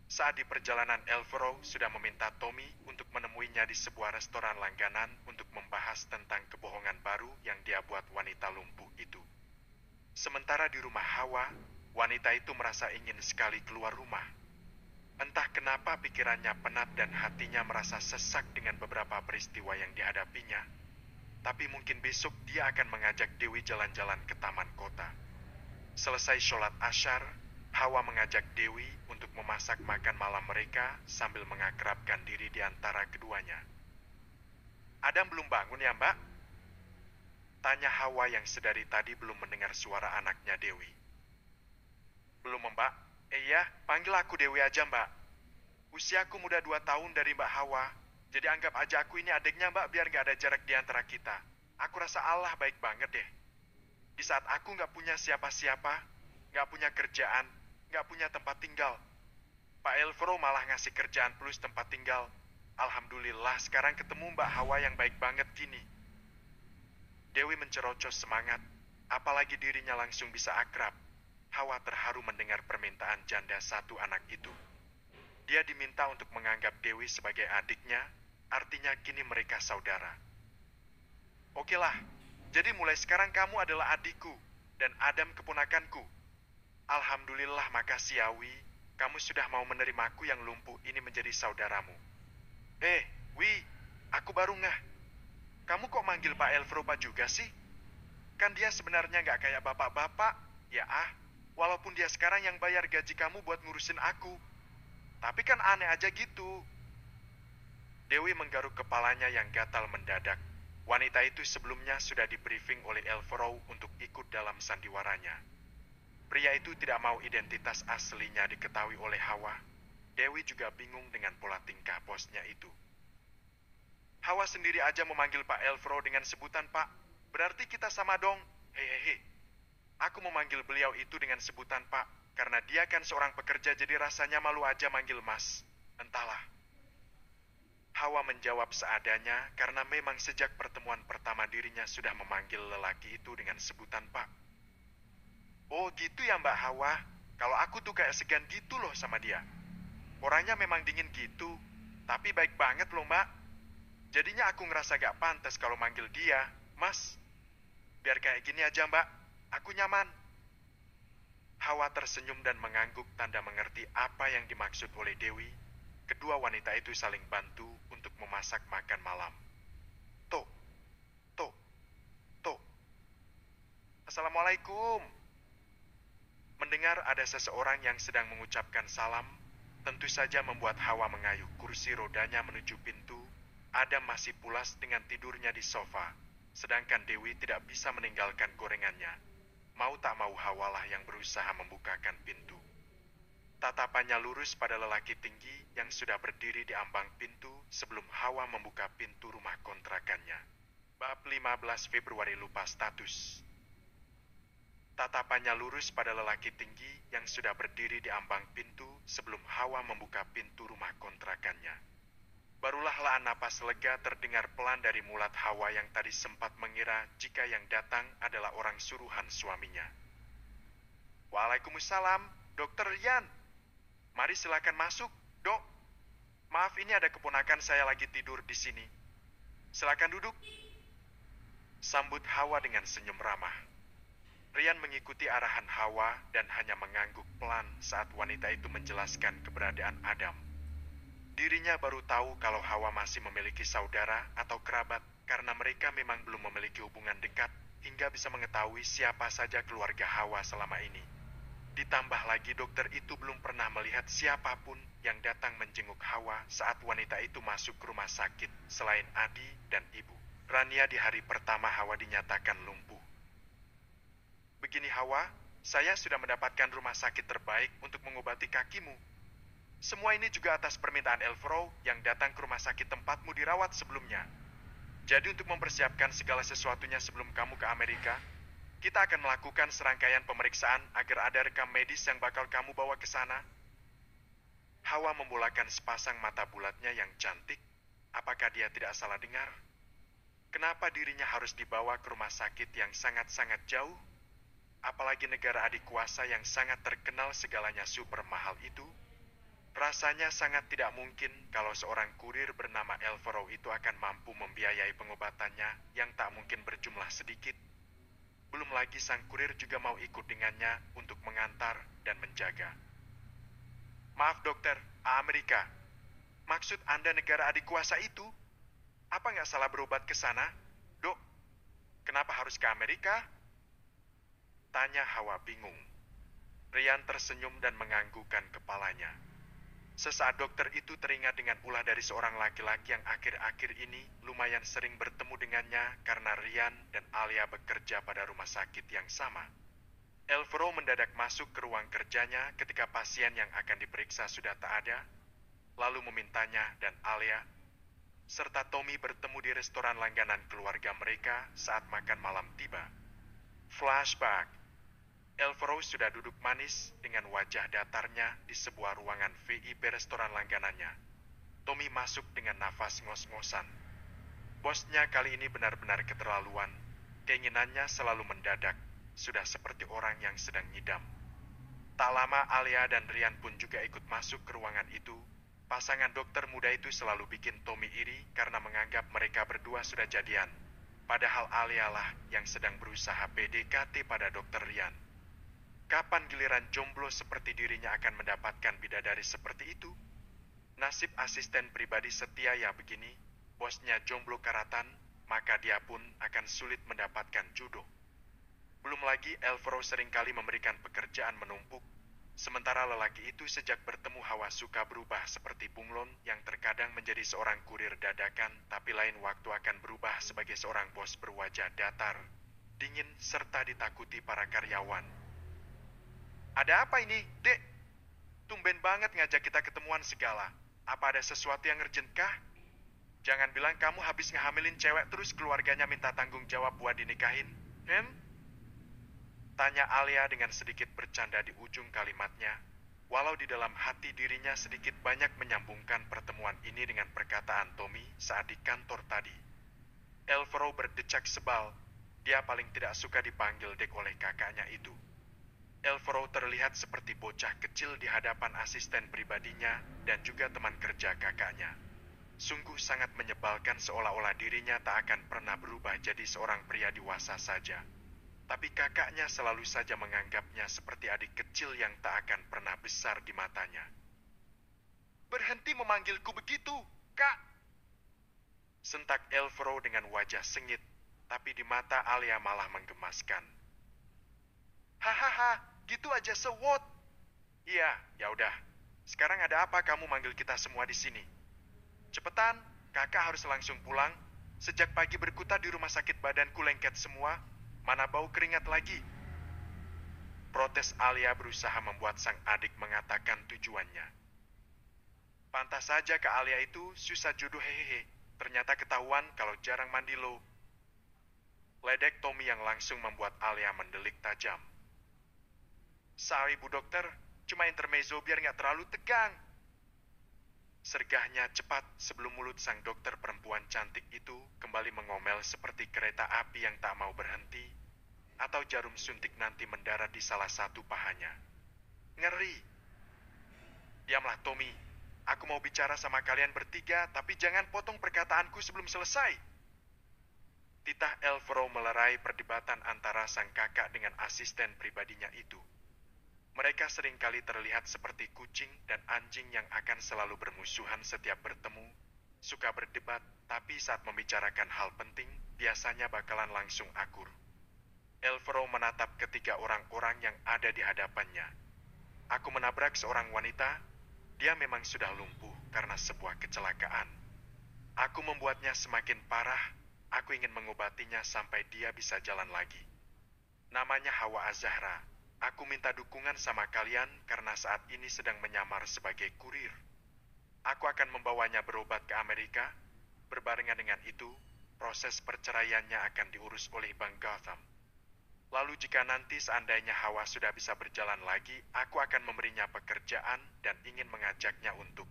Saat di perjalanan, Elvero sudah meminta Tommy untuk menemuinya di sebuah restoran langganan untuk membahas tentang kebohongan baru yang dia buat wanita lumpuh itu. Sementara di rumah Hawa, wanita itu merasa ingin sekali keluar rumah. Entah kenapa pikirannya penat dan hatinya merasa sesak dengan beberapa peristiwa yang dihadapinya. Tapi mungkin besok dia akan mengajak Dewi jalan-jalan ke taman kota. Selesai sholat Asyar, Hawa mengajak Dewi untuk memasak makan malam mereka sambil mengakrabkan diri di antara keduanya. Adam belum bangun ya Mbak? Tanya Hawa yang sedari tadi belum mendengar suara anaknya Dewi. Belum Mbak. Iya, panggil aku Dewi aja Mbak. Usiaku muda 2 tahun dari Mbak Hawa. Jadi anggap aja aku ini adiknya Mbak biar gak ada jarak di antara kita. Aku rasa Allah baik banget deh. Di saat aku gak punya siapa-siapa, gak punya kerjaan, gak punya tempat tinggal, Pak Elvero malah ngasih kerjaan plus tempat tinggal. Alhamdulillah sekarang ketemu Mbak Hawa yang baik banget gini. Dewi mencerocos semangat, apalagi dirinya langsung bisa akrab. Hawa terharu mendengar permintaan janda satu anak itu. Dia diminta untuk menganggap Dewi sebagai adiknya, artinya kini mereka saudara. Oke lah, jadi mulai sekarang kamu adalah adikku, dan Adam keponakanku. Alhamdulillah makasih Yawi, kamu sudah mau menerimaku yang lumpuh ini menjadi saudaramu. Wi, aku baru ngeh. Kamu kok manggil Pak Elvero Pak juga sih? Kan dia sebenarnya nggak kayak bapak-bapak, ya walaupun dia sekarang yang bayar gaji kamu buat ngurusin aku. Tapi kan aneh aja gitu. Dewi menggaruk kepalanya yang gatal mendadak. Wanita itu sebelumnya sudah di-briefing oleh Elvero untuk ikut dalam sandiwaranya. Pria itu tidak mau identitas aslinya diketahui oleh Hawa. Dewi juga bingung dengan pola tingkah bosnya itu. Hawa sendiri aja memanggil Pak Elvero dengan sebutan Pak. Berarti kita sama dong. Hehehe. Aku memanggil beliau itu dengan sebutan Pak, karena dia kan seorang pekerja jadi rasanya malu aja manggil Mas. Entahlah. Hawa menjawab seadanya karena memang sejak pertemuan pertama dirinya sudah memanggil lelaki itu dengan sebutan Pak. Oh gitu ya Mbak Hawa. Kalau aku tuh kayak segan gitu loh sama dia. Orangnya memang dingin gitu, tapi baik banget loh Mbak. Jadinya aku ngerasa gak pantas kalau manggil dia, Mas. Biar kayak gini aja Mbak, aku nyaman. Hawa tersenyum dan mengangguk tanda mengerti apa yang dimaksud oleh Dewi. Kedua wanita itu saling bantu untuk memasak makan malam. Tok, tok, tok. Assalamualaikum. Mendengar ada seseorang yang sedang mengucapkan salam, tentu saja membuat Hawa mengayuh kursi rodanya menuju pintu. Adam masih pulas dengan tidurnya di sofa, sedangkan Dewi tidak bisa meninggalkan gorengannya. Mau tak mau Hawalah yang berusaha membukakan pintu. Tatapannya lurus pada lelaki tinggi yang sudah berdiri di ambang pintu sebelum Hawa membuka pintu rumah kontrakannya. Bab 15 Februari lupa status. Tatapannya lurus pada lelaki tinggi yang sudah berdiri di ambang pintu sebelum Hawa membuka pintu rumah kontrakannya. Barulah helaan napas lega terdengar pelan dari mulut Hawa yang tadi sempat mengira jika yang datang adalah orang suruhan suaminya. Waalaikumsalam, Dokter Rian, mari silakan masuk, Dok. Maaf, ini ada keponakan saya lagi tidur di sini. Silakan duduk. Sambut Hawa dengan senyum ramah. Rian mengikuti arahan Hawa dan hanya mengangguk pelan saat wanita itu menjelaskan keberadaan Adam. Dirinya baru tahu kalau Hawa masih memiliki saudara atau kerabat karena mereka memang belum memiliki hubungan dekat hingga bisa mengetahui siapa saja keluarga Hawa selama ini. Ditambah lagi dokter itu belum pernah melihat siapapun yang datang menjenguk Hawa saat wanita itu masuk ke rumah sakit selain Adi dan ibu. Rania di hari pertama Hawa dinyatakan lumpuh. Begini Hawa, saya sudah mendapatkan rumah sakit terbaik untuk mengobati kakimu. Semua ini juga atas permintaan Elfro yang datang ke rumah sakit tempatmu dirawat sebelumnya. Jadi untuk mempersiapkan segala sesuatunya sebelum kamu ke Amerika, kita akan melakukan serangkaian pemeriksaan agar ada rekam medis yang bakal kamu bawa ke sana. Hawa membolakan sepasang mata bulatnya yang cantik. Apakah dia tidak salah dengar? Kenapa dirinya harus dibawa ke rumah sakit yang sangat-sangat jauh? Apalagi negara adik kuasa yang sangat terkenal segalanya super mahal itu? Rasanya sangat tidak mungkin kalau seorang kurir bernama Elfro itu akan mampu membiayai pengobatannya yang tak mungkin berjumlah sedikit. Belum lagi sang kurir juga mau ikut dengannya untuk mengantar dan menjaga. Maaf dokter, Amerika. Maksud Anda negara adik kuasa itu? Apa nggak salah berobat ke sana? Dok, kenapa harus ke Amerika? Tanya Hawa bingung. Rian tersenyum dan menganggukkan kepalanya. Sesaat dokter itu teringat dengan ulah dari seorang laki-laki yang akhir-akhir ini lumayan sering bertemu dengannya karena Rian dan Alia bekerja pada rumah sakit yang sama. Elfro mendadak masuk ke ruang kerjanya ketika pasien yang akan diperiksa sudah tak ada, lalu memintanya dan Alia, serta Tommy bertemu di restoran langganan keluarga mereka saat makan malam tiba. Flashback. Elfro sudah duduk manis dengan wajah datarnya di sebuah ruangan VIP restoran langganannya. Tommy masuk dengan nafas ngos-ngosan. Bosnya kali ini benar-benar keterlaluan. Keinginannya selalu mendadak, sudah seperti orang yang sedang ngidam. Tak lama Alia dan Rian pun juga ikut masuk ke ruangan itu. Pasangan dokter muda itu selalu bikin Tommy iri karena menganggap mereka berdua sudah jadian. Padahal Alia lah yang sedang berusaha PDKT pada dokter Rian. Kapan giliran jomblo seperti dirinya akan mendapatkan bidadari seperti itu? Nasib asisten pribadi setia ya begini, bosnya jomblo karatan, maka dia pun akan sulit mendapatkan jodoh. Belum lagi Elfro seringkali memberikan pekerjaan menumpuk, sementara lelaki itu sejak bertemu Hawa suka berubah seperti bunglon yang terkadang menjadi seorang kurir dadakan, tapi lain waktu akan berubah sebagai seorang bos berwajah datar, dingin, serta ditakuti para karyawan. Ada apa ini, Dek? Tumben banget ngajak kita ketemuan segala. Apa ada sesuatu yang urgent kah? Jangan bilang kamu habis ngehamilin cewek terus keluarganya minta tanggung jawab buat dinikahin, Tanya Alia dengan sedikit bercanda di ujung kalimatnya, walau di dalam hati dirinya sedikit banyak menyambungkan pertemuan ini dengan perkataan Tommy saat di kantor tadi. Elfro berdecak sebal, dia paling tidak suka dipanggil Dek oleh kakaknya itu. Elfro terlihat seperti bocah kecil di hadapan asisten pribadinya dan juga teman kerja kakaknya. Sungguh sangat menyebalkan seolah-olah dirinya tak akan pernah berubah jadi seorang pria dewasa saja. Tapi kakaknya selalu saja menganggapnya seperti adik kecil yang tak akan pernah besar di matanya. Berhenti memanggilku begitu, Kak! Sentak Elfro dengan wajah sengit, tapi di mata Alia malah menggemaskan. Hahaha, gitu aja sewot. Iya, ya udah. Sekarang ada apa kamu manggil kita semua di sini? Cepetan, kakak harus langsung pulang. Sejak pagi berkutat di rumah sakit badanku lengket semua. Mana bau keringat lagi? Protes Alia berusaha membuat sang adik mengatakan tujuannya. Pantas saja ke Alia itu susah jodoh hehehe. Ternyata ketahuan kalau jarang mandi lo. Ledek Tommy yang langsung membuat Alia mendelik tajam. Sorry Bu Dokter, cuma intermezzo biar nggak terlalu tegang. Sergahnya cepat sebelum mulut sang dokter perempuan cantik itu kembali mengomel seperti kereta api yang tak mau berhenti, atau jarum suntik nanti mendarat di salah satu pahanya. Ngeri. Diamlah, Tommy. Aku mau bicara sama kalian bertiga, tapi jangan potong perkataanku sebelum selesai. Titah Elfro melerai perdebatan antara sang kakak dengan asisten pribadinya itu. Mereka seringkali terlihat seperti kucing dan anjing yang akan selalu bermusuhan setiap bertemu, suka berdebat, tapi saat membicarakan hal penting, biasanya bakalan langsung akur. Elfro menatap ketiga orang-orang yang ada di hadapannya. Aku menabrak seorang wanita, dia memang sudah lumpuh karena sebuah kecelakaan. Aku membuatnya semakin parah, aku ingin mengobatinya sampai dia bisa jalan lagi. Namanya Hawa Az-Zahra. Aku minta dukungan sama kalian karena saat ini sedang menyamar sebagai kurir. Aku akan membawanya berobat ke Amerika. Berbarengan dengan itu, proses perceraiannya akan diurus oleh Bank Gotham. Lalu jika nanti seandainya Hawa sudah bisa berjalan lagi, aku akan memberinya pekerjaan dan ingin mengajaknya untuk...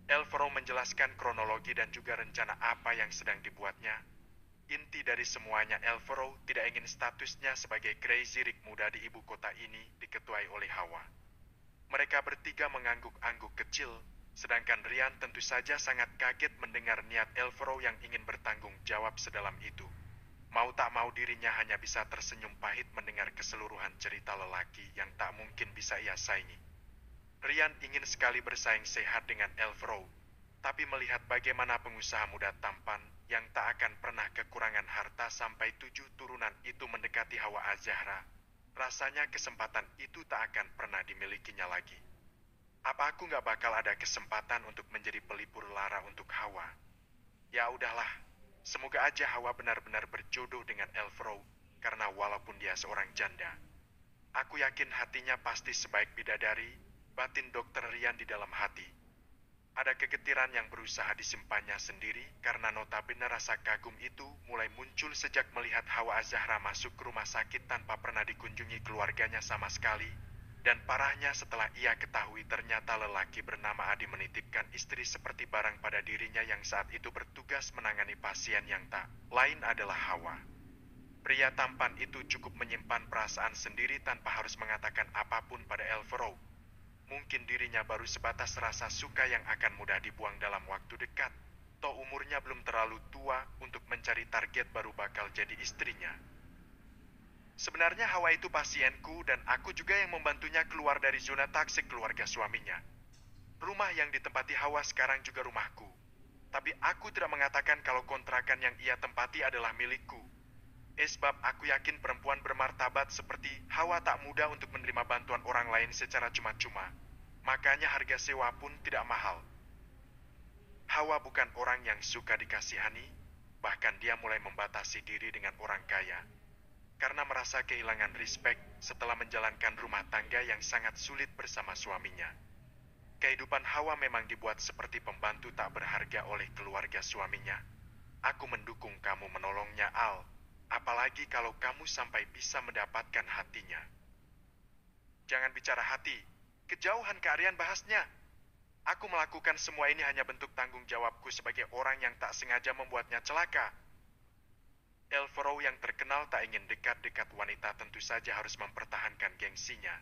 Elfro menjelaskan kronologi dan juga rencana apa yang sedang dibuatnya. Inti dari semuanya, Elfro tidak ingin statusnya sebagai Crazy Rick muda di ibu kota ini diketuai oleh Hawa. Mereka bertiga mengangguk-angguk kecil, sedangkan Ryan tentu saja sangat kaget mendengar niat Elfro yang ingin bertanggung jawab sedalam itu. Mau tak mau dirinya hanya bisa tersenyum pahit mendengar keseluruhan cerita lelaki yang tak mungkin bisa ia saingi. Ryan ingin sekali bersaing sehat dengan Elfro, tapi melihat bagaimana pengusaha muda tampan yang tak akan pernah kekurangan harta sampai 7 turunan itu mendekati Hawa Az-Zahra, rasanya kesempatan itu tak akan pernah dimilikinya lagi. Apa aku nggak bakal ada kesempatan untuk menjadi pelipur lara untuk Hawa? Ya udahlah, semoga aja Hawa benar-benar berjodoh dengan Elfro, karena walaupun dia seorang janda, aku yakin hatinya pasti sebaik bidadari, batin Dokter Ryan di dalam hati. Ada kegetiran yang berusaha disimpannya sendiri karena notabene rasa kagum itu mulai muncul sejak melihat Hawa Az-Zahra masuk ke rumah sakit tanpa pernah dikunjungi keluarganya sama sekali. Dan parahnya setelah ia ketahui ternyata lelaki bernama Adi menitipkan istri seperti barang pada dirinya yang saat itu bertugas menangani pasien yang tak lain adalah Hawa. Pria tampan itu cukup menyimpan perasaan sendiri tanpa harus mengatakan apapun pada Elfro. Mungkin dirinya baru sebatas rasa suka yang akan mudah dibuang dalam waktu dekat. Toh umurnya belum terlalu tua untuk mencari target baru bakal jadi istrinya. Sebenarnya Hawa itu pasienku dan aku juga yang membantunya keluar dari zona toksik keluarga suaminya. Rumah yang ditempati Hawa sekarang juga rumahku. Tapi aku tidak mengatakan kalau kontrakan yang ia tempati adalah milikku. Sebab aku yakin perempuan bermartabat seperti Hawa tak mudah untuk menerima bantuan orang lain secara cuma-cuma. Makanya harga sewa pun tidak mahal. Hawa bukan orang yang suka dikasihani, bahkan dia mulai membatasi diri dengan orang kaya. Karena merasa kehilangan respek setelah menjalankan rumah tangga yang sangat sulit bersama suaminya. Kehidupan Hawa memang dibuat seperti pembantu tak berharga oleh keluarga suaminya. Aku mendukung kamu menolongnya, Al. Apalagi kalau kamu sampai bisa mendapatkan hatinya. Jangan bicara hati. Kejauhan kearian bahasnya. Aku melakukan semua ini hanya bentuk tanggung jawabku sebagai orang yang tak sengaja membuatnya celaka. Elfro yang terkenal tak ingin dekat-dekat wanita tentu saja harus mempertahankan gengsinya.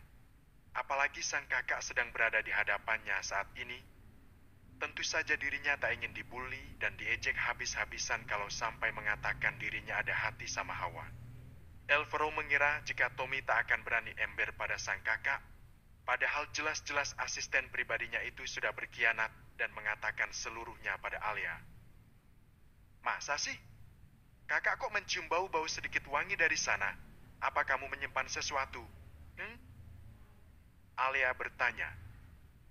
Apalagi sang kakak sedang berada di hadapannya saat ini. Tentu saja dirinya tak ingin dibully dan diejek habis-habisan kalau sampai mengatakan dirinya ada hati sama Hawa. Elfro mengira jika Tommy tak akan berani ember pada sang kakak, padahal jelas-jelas asisten pribadinya itu sudah berkhianat dan mengatakan seluruhnya pada Alia. Masa sih? Kakak kok mencium bau-bau sedikit wangi dari sana? Apa kamu menyimpan sesuatu? Alia bertanya.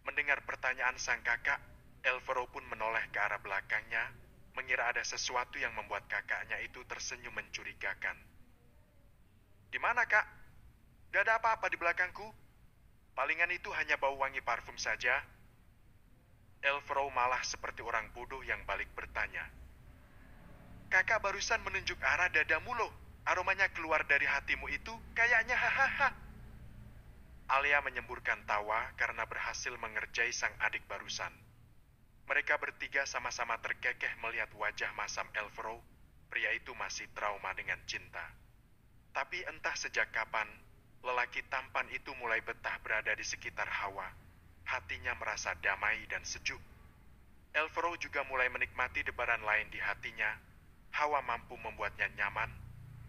Mendengar pertanyaan sang kakak, Elfro pun menoleh ke arah belakangnya, mengira ada sesuatu yang membuat kakaknya itu tersenyum mencurigakan. Di mana, Kak? Gak ada apa-apa di belakangku. Palingan itu hanya bau wangi parfum saja. Elfro malah seperti orang bodoh yang balik bertanya. Kakak barusan menunjuk arah dadamu loh. Aromanya keluar dari hatimu itu kayaknya hahaha. Alia menyemburkan tawa karena berhasil mengerjai sang adik barusan. Mereka bertiga sama-sama terkekeh melihat wajah masam Elfro. Pria itu masih trauma dengan cinta. Tapi entah sejak kapan, Lelaki tampan itu mulai betah berada di sekitar Hawa. Hatinya merasa damai dan sejuk. Elvero juga mulai menikmati debaran lain di hatinya. Hawa mampu membuatnya nyaman.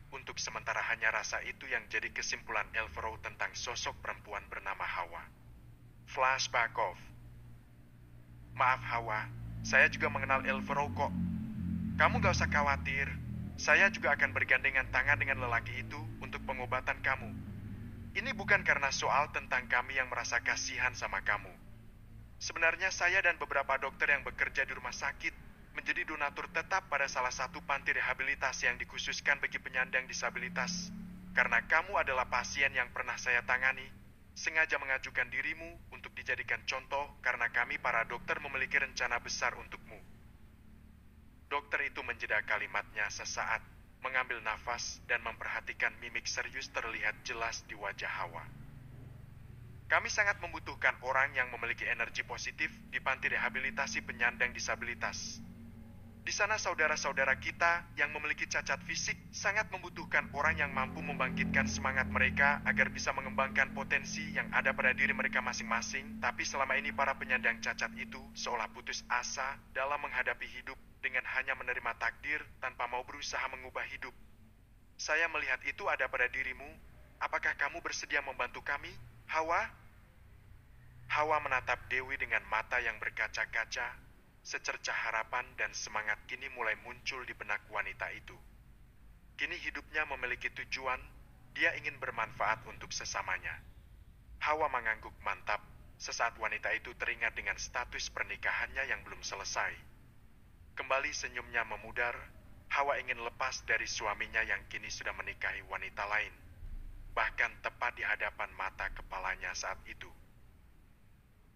Untuk sementara hanya rasa itu yang jadi kesimpulan Elvero tentang sosok perempuan bernama Hawa. Flashback off. Maaf Hawa, saya juga mengenal Elvero kok. Kamu gak usah khawatir. Saya juga akan bergandengan tangan dengan lelaki itu untuk pengobatan kamu. Ini bukan karena soal tentang kami yang merasa kasihan sama kamu. Sebenarnya saya dan beberapa dokter yang bekerja di rumah sakit menjadi donatur tetap pada salah satu panti rehabilitasi yang dikhususkan bagi penyandang disabilitas. Karena kamu adalah pasien yang pernah saya tangani, sengaja mengajukan dirimu untuk dijadikan contoh karena kami para dokter memiliki rencana besar untukmu. Dokter itu menjeda kalimatnya sesaat, mengambil nafas dan memperhatikan mimik serius terlihat jelas di wajah Hawa. Kami sangat membutuhkan orang yang memiliki energi positif di panti rehabilitasi penyandang disabilitas. Di sana saudara-saudara kita yang memiliki cacat fisik sangat membutuhkan orang yang mampu membangkitkan semangat mereka agar bisa mengembangkan potensi yang ada pada diri mereka masing-masing. Tapi selama ini para penyandang cacat itu seolah putus asa dalam menghadapi hidup dengan hanya menerima takdir tanpa mau berusaha mengubah hidup. Saya melihat itu ada pada dirimu. Apakah kamu bersedia membantu kami, Hawa? Hawa menatap Dewi dengan mata yang berkaca-kaca. Secercah harapan dan semangat kini mulai muncul di benak wanita itu. Kini hidupnya memiliki tujuan, dia ingin bermanfaat untuk sesamanya. Hawa mengangguk mantap, sesaat wanita itu teringat dengan status pernikahannya yang belum selesai. Kembali senyumnya memudar, Hawa ingin lepas dari suaminya yang kini sudah menikahi wanita lain. Bahkan tepat di hadapan mata kepalanya saat itu.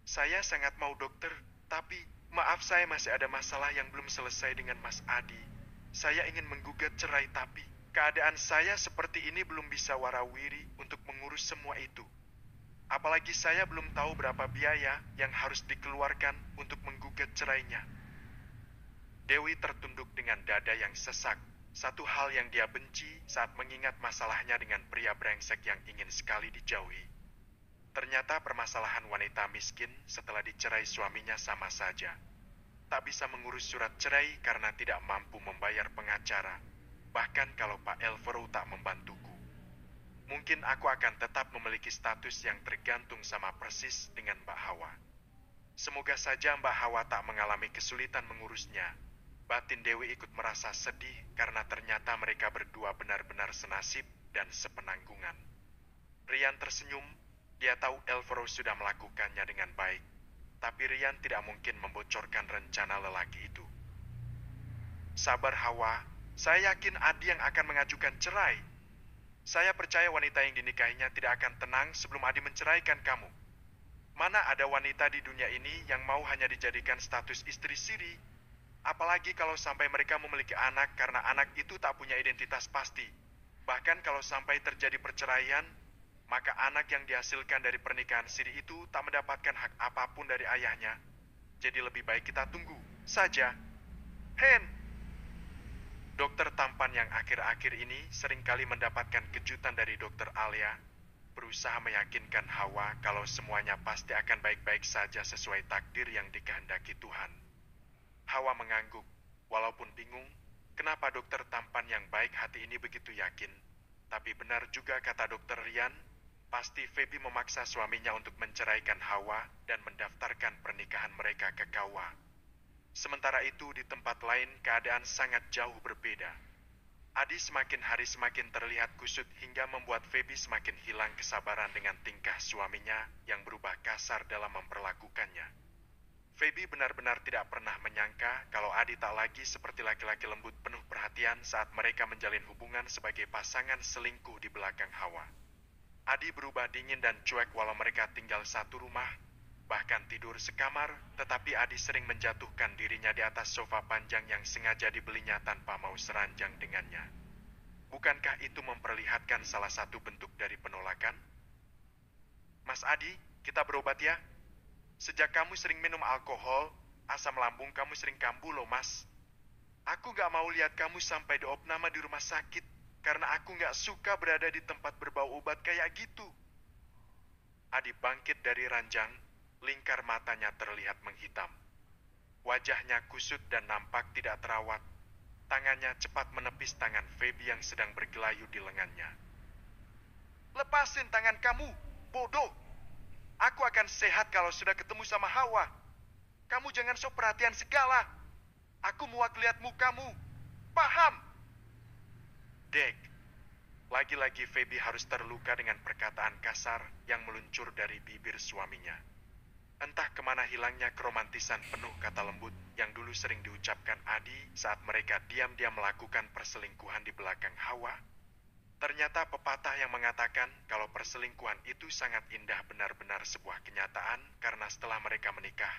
Saya sangat mau dokter, tapi maaf saya masih ada masalah yang belum selesai dengan Mas Adi. Saya ingin menggugat cerai tapi keadaan saya seperti ini belum bisa warawiri untuk mengurus semua itu. Apalagi saya belum tahu berapa biaya yang harus dikeluarkan untuk menggugat cerainya. Dewi tertunduk dengan dada yang sesak. Satu hal yang dia benci saat mengingat masalahnya dengan pria brengsek yang ingin sekali dijauhi. Ternyata permasalahan wanita miskin setelah dicerai suaminya sama saja. Tak bisa mengurus surat cerai karena tidak mampu membayar pengacara. Bahkan kalau Pak Elvero tak membantuku. Mungkin aku akan tetap memiliki status yang tergantung sama persis dengan Mbak Hawa. Semoga saja Mbak Hawa tak mengalami kesulitan mengurusnya. Batin Dewi ikut merasa sedih karena ternyata mereka berdua benar-benar senasib dan sepenanggungan. Rian tersenyum. Dia tahu Elvero sudah melakukannya dengan baik, tapi Rian tidak mungkin membocorkan rencana lelaki itu. Sabar Hawa, saya yakin Adi yang akan mengajukan cerai. Saya percaya wanita yang dinikahinya tidak akan tenang sebelum Adi menceraikan kamu. Mana ada wanita di dunia ini yang mau hanya dijadikan status istri siri? Apalagi kalau sampai mereka memiliki anak karena anak itu tak punya identitas pasti. Bahkan kalau sampai terjadi perceraian, maka anak yang dihasilkan dari pernikahan siri itu tak mendapatkan hak apapun dari ayahnya. Jadi lebih baik kita tunggu saja. Hen! Dokter tampan yang akhir-akhir ini seringkali mendapatkan kejutan dari dokter Alia, berusaha meyakinkan Hawa kalau semuanya pasti akan baik-baik saja sesuai takdir yang dikehendaki Tuhan. Hawa mengangguk, walaupun bingung, kenapa dokter tampan yang baik hati ini begitu yakin. Tapi benar juga kata dokter Rian, pasti Feby memaksa suaminya untuk menceraikan Hawa dan mendaftarkan pernikahan mereka ke KUA. Sementara itu di tempat lain keadaan sangat jauh berbeda. Adi semakin hari semakin terlihat kusut hingga membuat Feby semakin hilang kesabaran dengan tingkah suaminya yang berubah kasar dalam memperlakukannya. Feby benar-benar tidak pernah menyangka kalau Adi tak lagi seperti laki-laki lembut penuh perhatian saat mereka menjalin hubungan sebagai pasangan selingkuh di belakang Hawa. Adi berubah dingin dan cuek walau mereka tinggal satu rumah, bahkan tidur sekamar, tetapi Adi sering menjatuhkan dirinya di atas sofa panjang yang sengaja dibelinya tanpa mau seranjang dengannya. Bukankah itu memperlihatkan salah satu bentuk dari penolakan? Mas Adi, kita berobat ya. Sejak kamu sering minum alkohol, asam lambung kamu sering kambuh loh mas. Aku gak mau lihat kamu sampai diopname di rumah sakit, karena aku nggak suka berada di tempat berbau obat kayak gitu. Adi bangkit dari ranjang, lingkar matanya terlihat menghitam. Wajahnya kusut dan nampak tidak terawat. Tangannya cepat menepis tangan Feby yang sedang bergelayu di lengannya. Lepasin tangan kamu, bodoh. Aku akan sehat kalau sudah ketemu sama Hawa. Kamu jangan sok perhatian segala. Aku muak lihat mukamu. Paham? Dek, lagi-lagi Feby harus terluka dengan perkataan kasar yang meluncur dari bibir suaminya. Entah kemana hilangnya keromantisan penuh kata lembut yang dulu sering diucapkan Adi saat mereka diam-diam melakukan perselingkuhan di belakang Hawa. Ternyata pepatah yang mengatakan kalau perselingkuhan itu sangat indah benar-benar sebuah kenyataan karena setelah mereka menikah,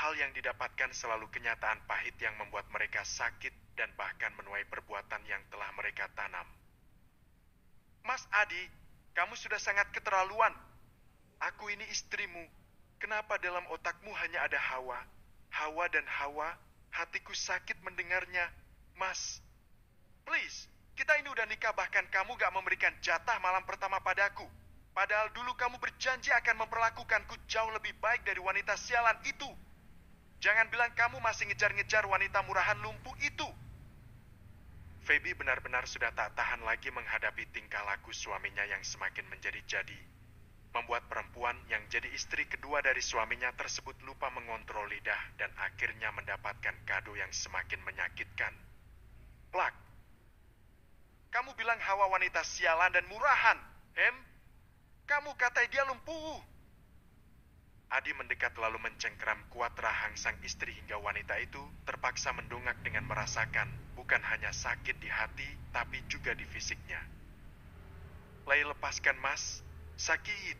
hal yang didapatkan selalu kenyataan pahit yang membuat mereka sakit dan bahkan menuai perbuatan yang telah mereka tanam. Mas Adi, kamu sudah sangat keterlaluan. Aku ini istrimu. Kenapa dalam otakmu hanya ada Hawa? Hawa dan Hawa, hatiku sakit mendengarnya. Mas, please, kita ini udah nikah bahkan kamu gak memberikan jatah malam pertama padaku. Padahal dulu kamu berjanji akan memperlakukanku jauh lebih baik dari wanita sialan itu. Jangan bilang kamu masih ngejar-ngejar wanita murahan lumpuh itu. Feby benar-benar sudah tak tahan lagi menghadapi tingkah laku suaminya yang semakin menjadi-jadi. Membuat perempuan yang jadi istri kedua dari suaminya tersebut lupa mengontrol lidah dan akhirnya mendapatkan kado yang semakin menyakitkan. Plak. Kamu bilang Hawa wanita sialan dan murahan, Hem? Kamu katai dia lumpuh. Adi mendekat lalu mencengkeram kuat rahang sang istri hingga wanita itu terpaksa mendongak dengan merasakan bukan hanya sakit di hati tapi juga di fisiknya. Lay lepaskan mas, sakit.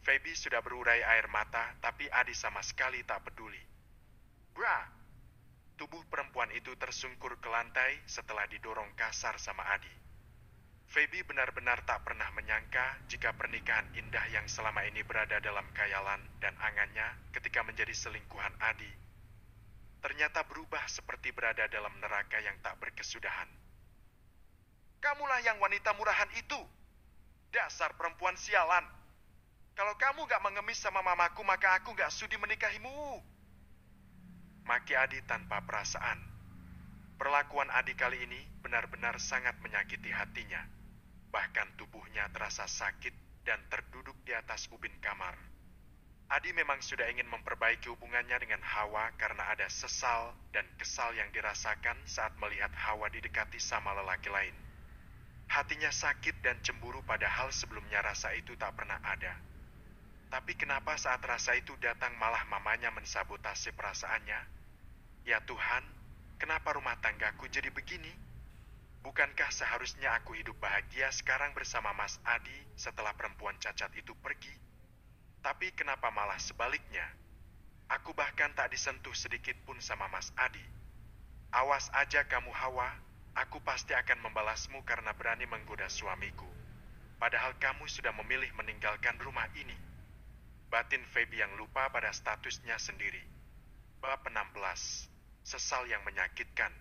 Feby sudah berurai air mata tapi Adi sama sekali tak peduli. Bra, tubuh perempuan itu tersungkur ke lantai setelah didorong kasar sama Adi. Feby benar-benar tak pernah menyangka jika pernikahan indah yang selama ini berada dalam khayalan dan angannya ketika menjadi selingkuhan Adi, ternyata berubah seperti berada dalam neraka yang tak berkesudahan. Kamulah yang wanita murahan itu. Dasar perempuan sialan. Kalau kamu gak mengemis sama mamaku, maka aku gak sudi menikahimu. Maki Adi tanpa perasaan. Perlakuan Adi kali ini benar-benar sangat menyakiti hatinya. Bahkan tubuhnya terasa sakit dan terduduk di atas ubin kamar. Adi memang sudah ingin memperbaiki hubungannya dengan Hawa karena ada sesal dan kesal yang dirasakan saat melihat Hawa didekati sama lelaki lain. Hatinya sakit dan cemburu padahal sebelumnya rasa itu tak pernah ada. Tapi kenapa saat rasa itu datang malah mamanya mensabotase perasaannya? Ya Tuhan, kenapa rumah tanggaku jadi begini? Bukankah seharusnya aku hidup bahagia sekarang bersama Mas Adi setelah perempuan cacat itu pergi? Tapi kenapa malah sebaliknya? Aku bahkan tak disentuh sedikit pun sama Mas Adi. Awas aja kamu Hawa, aku pasti akan membalasmu karena berani menggoda suamiku. Padahal kamu sudah memilih meninggalkan rumah ini. Batin Feby yang lupa pada statusnya sendiri. Bab 16, sesal yang menyakitkan.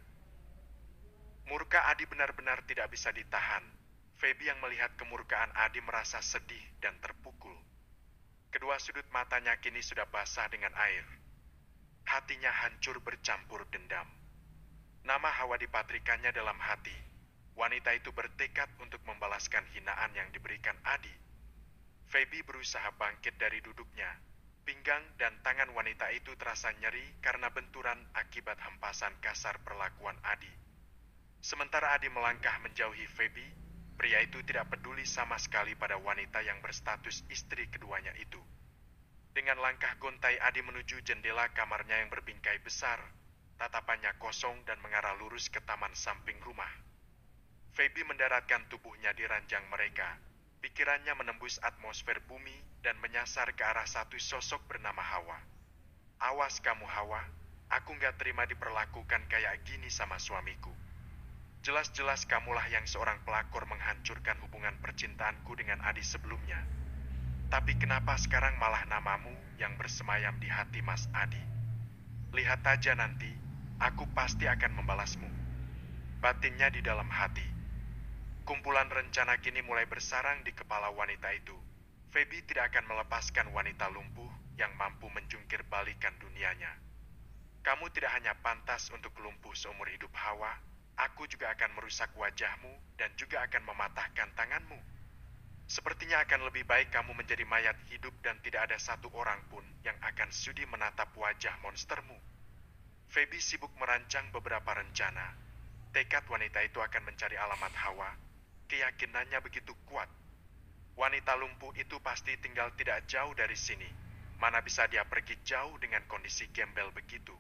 Murka Adi benar-benar tidak bisa ditahan. Feby yang melihat kemurkaan Adi merasa sedih dan terpukul. Kedua sudut matanya kini sudah basah dengan air. Hatinya hancur bercampur dendam. Nama Hawa dipatrikannya dalam hati. Wanita itu bertekad untuk membalaskan hinaan yang diberikan Adi. Feby berusaha bangkit dari duduknya. Pinggang dan tangan wanita itu terasa nyeri karena benturan akibat hempasan kasar perlakuan Adi. Sementara Adi melangkah menjauhi Feby, pria itu tidak peduli sama sekali pada wanita yang berstatus istri keduanya itu. Dengan langkah gontai Adi menuju jendela kamarnya yang berbingkai besar, tatapannya kosong dan mengarah lurus ke taman samping rumah. Feby mendaratkan tubuhnya di ranjang mereka. Pikirannya menembus atmosfer bumi dan menyasar ke arah satu sosok bernama Hawa. Awas kamu Hawa, aku gak terima diperlakukan kayak gini sama suamiku. Jelas-jelas kamulah yang seorang pelakor menghancurkan hubungan percintaanku dengan Adi sebelumnya. Tapi kenapa sekarang malah namamu yang bersemayam di hati Mas Adi? Lihat aja nanti, aku pasti akan membalasmu. batinnya di dalam hati. Kumpulan rencana kini mulai bersarang di kepala wanita itu. Feby tidak akan melepaskan wanita lumpuh yang mampu menjungkir balikan dunianya. Kamu tidak hanya pantas untuk lumpuh seumur hidup Hawa, aku juga akan merusak wajahmu dan juga akan mematahkan tanganmu. Sepertinya akan lebih baik kamu menjadi mayat hidup dan tidak ada satu orang pun yang akan sudi menatap wajah monstermu. Feby sibuk merancang beberapa rencana. Tekad wanita itu akan mencari alamat Hawa. Keyakinannya begitu kuat. Wanita lumpuh itu pasti tinggal tidak jauh dari sini. Mana bisa dia pergi jauh dengan kondisi gembel begitu.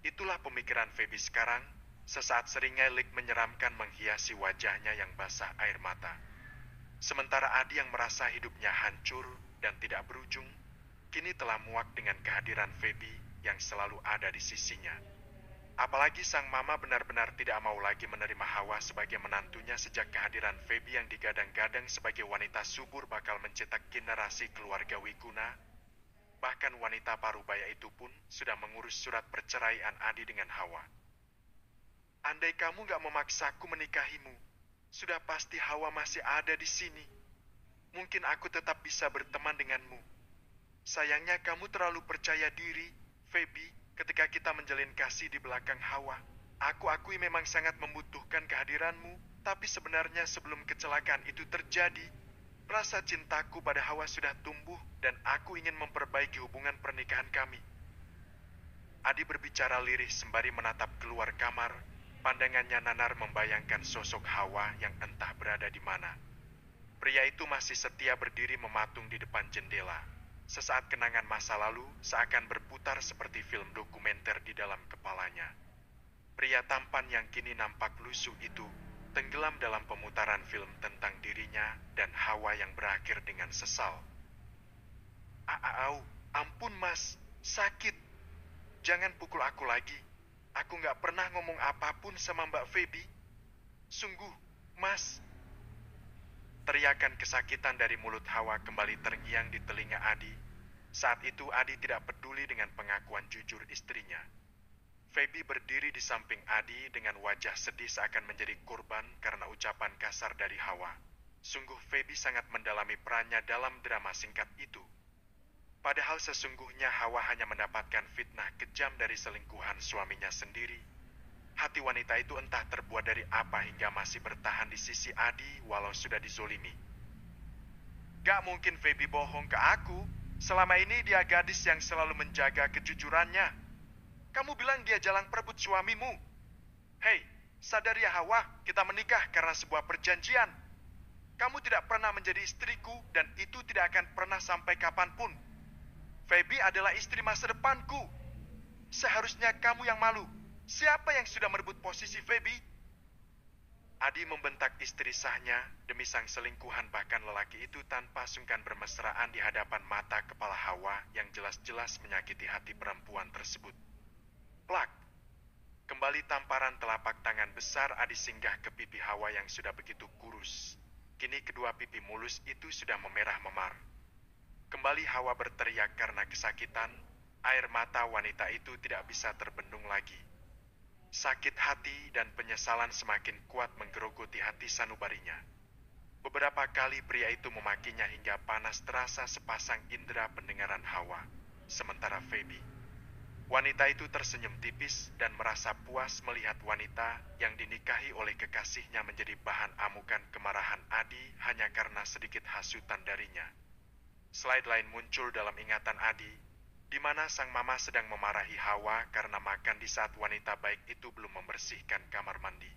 Itulah pemikiran Feby sekarang, sesaat seringai lik menyeramkan menghiasi wajahnya yang basah air mata. Sementara Adi yang merasa hidupnya hancur dan tidak berujung, kini telah muak dengan kehadiran Feby yang selalu ada di sisinya. Apalagi sang mama benar-benar tidak mau lagi menerima Hawa sebagai menantunya sejak kehadiran Feby yang digadang-gadang sebagai wanita subur bakal mencetak generasi keluarga Wiguna. Bahkan wanita parubaya itu pun sudah mengurus surat perceraian Adi dengan Hawa. Andai kamu gak memaksaku menikahimu, sudah pasti Hawa masih ada di sini. Mungkin aku tetap bisa berteman denganmu. Sayangnya kamu terlalu percaya diri, Feby, ketika kita menjalin kasih di belakang Hawa. Aku akui memang sangat membutuhkan kehadiranmu, tapi sebenarnya sebelum kecelakaan itu terjadi, rasa cintaku pada Hawa sudah tumbuh dan aku ingin memperbaiki hubungan pernikahan kami. Adi berbicara lirih sembari menatap keluar kamar. Pandangannya nanar membayangkan sosok Hawa yang entah berada di mana. Pria itu masih setia berdiri mematung di depan jendela. Sesaat kenangan masa lalu seakan berputar seperti film dokumenter di dalam kepalanya. Pria tampan yang kini nampak lusuh itu tenggelam dalam pemutaran film tentang dirinya dan Hawa yang berakhir dengan sesal. Au, ampun mas, sakit. Jangan pukul aku lagi. Aku gak pernah ngomong apapun sama Mbak Feby. Sungguh, mas. Teriakan kesakitan dari mulut Hawa kembali terngiang di telinga Adi. Saat itu Adi tidak peduli dengan pengakuan jujur istrinya. Feby berdiri di samping Adi dengan wajah sedih seakan menjadi korban karena ucapan kasar dari Hawa. Sungguh Feby sangat mendalami perannya dalam drama singkat itu. Padahal sesungguhnya Hawa hanya mendapatkan fitnah kejam dari selingkuhan suaminya sendiri. Hati wanita itu entah terbuat dari apa hingga masih bertahan di sisi Adi walau sudah dizolimi. Gak mungkin Feby bohong ke aku. Selama ini dia gadis yang selalu menjaga kejujurannya. Kamu bilang dia jalang perebut suamimu. Hei, sadar ya Hawa, kita menikah karena sebuah perjanjian. Kamu tidak pernah menjadi istriku dan itu tidak akan pernah sampai kapanpun. Feby adalah istri masa depanku. Seharusnya kamu yang malu. Siapa yang sudah merebut posisi Feby? Adi membentak istri sahnya demi sang selingkuhan, bahkan lelaki itu tanpa sungkan bermesraan di hadapan mata kepala Hawa yang jelas-jelas menyakiti hati perempuan tersebut. Plak! Kembali tamparan telapak tangan besar Adi singgah ke pipi Hawa yang sudah begitu kurus. Kini kedua pipi mulus itu sudah memerah memar. Kembali Hawa berteriak karena kesakitan. Air mata wanita itu tidak bisa terbendung lagi. Sakit hati dan penyesalan semakin kuat menggerogoti hati sanubarinya. Beberapa kali pria itu memakinya hingga panas terasa sepasang indera pendengaran Hawa. Sementara Feby, wanita itu tersenyum tipis dan merasa puas melihat wanita yang dinikahi oleh kekasihnya menjadi bahan amukan kemarahan Adi hanya karena sedikit hasutan darinya. Slide lain muncul dalam ingatan Adi, di mana sang mama sedang memarahi Hawa karena makan di saat wanita baik itu belum membersihkan kamar mandi.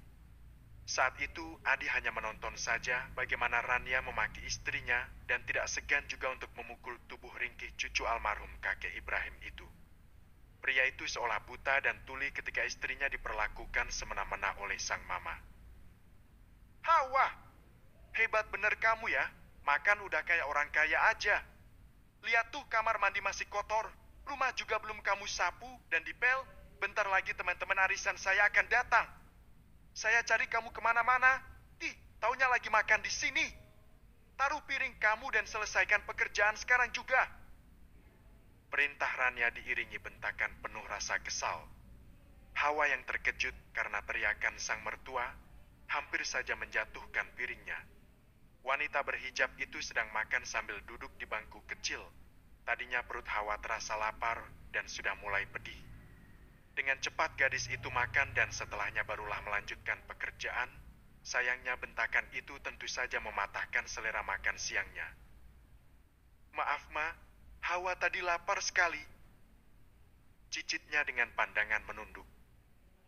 Saat itu Adi hanya menonton saja bagaimana Rania memaki istrinya dan tidak segan juga untuk memukul tubuh ringkih cucu almarhum kakek Ibrahim itu. Pria itu seolah buta dan tuli ketika istrinya diperlakukan semena-mena oleh sang mama. Hawa, hebat bener kamu ya, makan udah kayak orang kaya aja. Lihat tuh kamar mandi masih kotor, rumah juga belum kamu sapu dan dipel. Bentar lagi teman-teman arisan saya akan datang. Saya cari kamu kemana-mana, taunya lagi makan di sini. Taruh piring kamu dan selesaikan pekerjaan sekarang juga. Perintah Rania diiringi bentakan penuh rasa kesal. Hawa yang terkejut karena teriakan sang mertua hampir saja menjatuhkan piringnya. Wanita berhijab itu sedang makan sambil duduk di bangku kecil. Tadinya perut Hawa terasa lapar dan sudah mulai pedih. Dengan cepat gadis itu makan dan setelahnya barulah melanjutkan pekerjaan. Sayangnya bentakan itu tentu saja mematahkan selera makan siangnya. "Maaf, Ma, Hawa tadi lapar sekali," cicitnya dengan pandangan menunduk.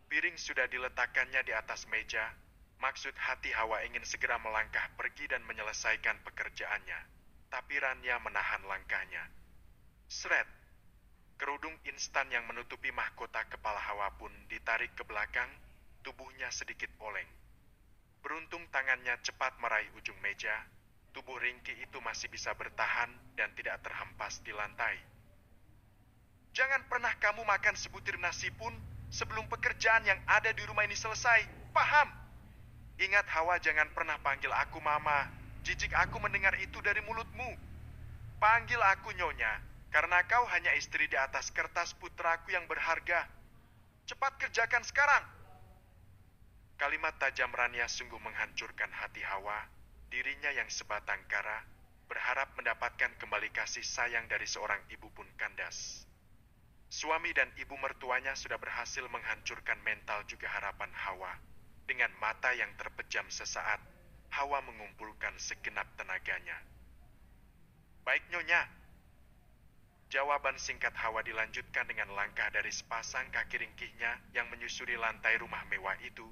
Piring sudah diletakkannya di atas meja. Maksud hati Hawa ingin segera melangkah pergi dan menyelesaikan pekerjaannya. Tapi Rania menahan langkahnya. Sret! Kerudung instan yang menutupi mahkota kepala Hawa pun ditarik ke belakang, tubuhnya sedikit oleng. Beruntung tangannya cepat meraih ujung meja, tubuh ringkih itu masih bisa bertahan dan tidak terhempas di lantai. "Jangan pernah kamu makan sebutir nasi pun sebelum pekerjaan yang ada di rumah ini selesai, paham? Ingat Hawa, jangan pernah panggil aku Mama. Jijik aku mendengar itu dari mulutmu. Panggil aku Nyonya, karena kau hanya istri di atas kertas putraku yang berharga. Cepat kerjakan sekarang." Kalimat tajam Rania sungguh menghancurkan hati Hawa. Dirinya yang sebatang kara, berharap mendapatkan kembali kasih sayang dari seorang ibu pun kandas. Suami dan ibu mertuanya sudah berhasil menghancurkan mental juga harapan Hawa. Dengan mata yang terpejam sesaat, Hawa mengumpulkan segenap tenaganya. "Baik, Nyonya." Jawaban singkat Hawa dilanjutkan dengan langkah dari sepasang kaki ringkihnya yang menyusuri lantai rumah mewah itu.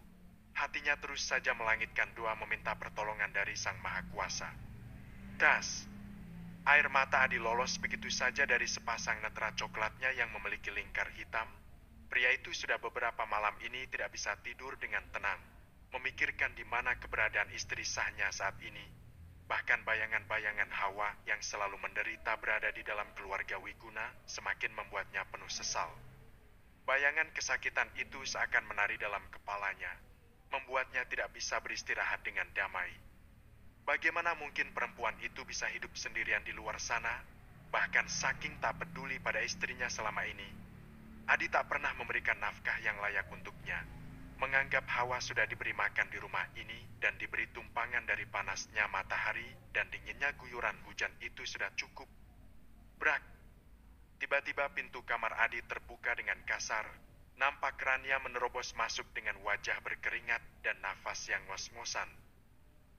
Hatinya terus saja melangitkan doa meminta pertolongan dari Sang Maha Kuasa. Das! Air mata Adi lolos begitu saja dari sepasang netra coklatnya yang memiliki lingkar hitam. Pria itu sudah beberapa malam ini tidak bisa tidur dengan tenang, memikirkan di mana keberadaan istri sahnya saat ini. Bahkan bayangan-bayangan Hawa yang selalu menderita berada di dalam keluarga Wiguna semakin membuatnya penuh sesal. Bayangan kesakitan itu seakan menari dalam kepalanya, membuatnya tidak bisa beristirahat dengan damai. Bagaimana mungkin perempuan itu bisa hidup sendirian di luar sana, bahkan saking tak peduli pada istrinya selama ini. Adi tak pernah memberikan nafkah yang layak untuknya, menganggap Hawa sudah diberi makan di rumah ini dan diberi tumpangan dari panasnya matahari dan dinginnya guyuran hujan itu sudah cukup. Brak! Tiba-tiba pintu kamar Adi terbuka dengan kasar. Nampak Rania menerobos masuk dengan wajah berkeringat dan nafas yang ngos-ngosan.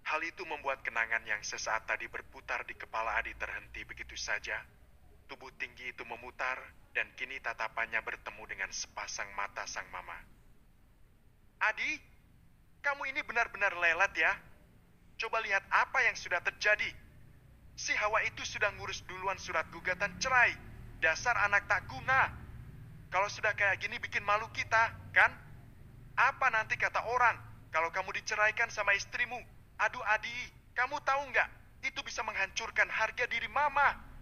Hal itu membuat kenangan yang sesaat tadi berputar di kepala Adi terhenti begitu saja. Tubuh tinggi itu memutar dan kini tatapannya bertemu dengan sepasang mata sang mama. "Adi, kamu ini benar-benar lelet ya. Coba lihat apa yang sudah terjadi. Si Hawa itu sudah ngurus duluan surat gugatan cerai. Dasar anak tak guna. Kalau sudah kayak gini bikin malu kita, kan? Apa nanti kata orang kalau kamu diceraikan sama istrimu? Aduh Adi, kamu tahu nggak? Itu bisa menghancurkan harga diri mama."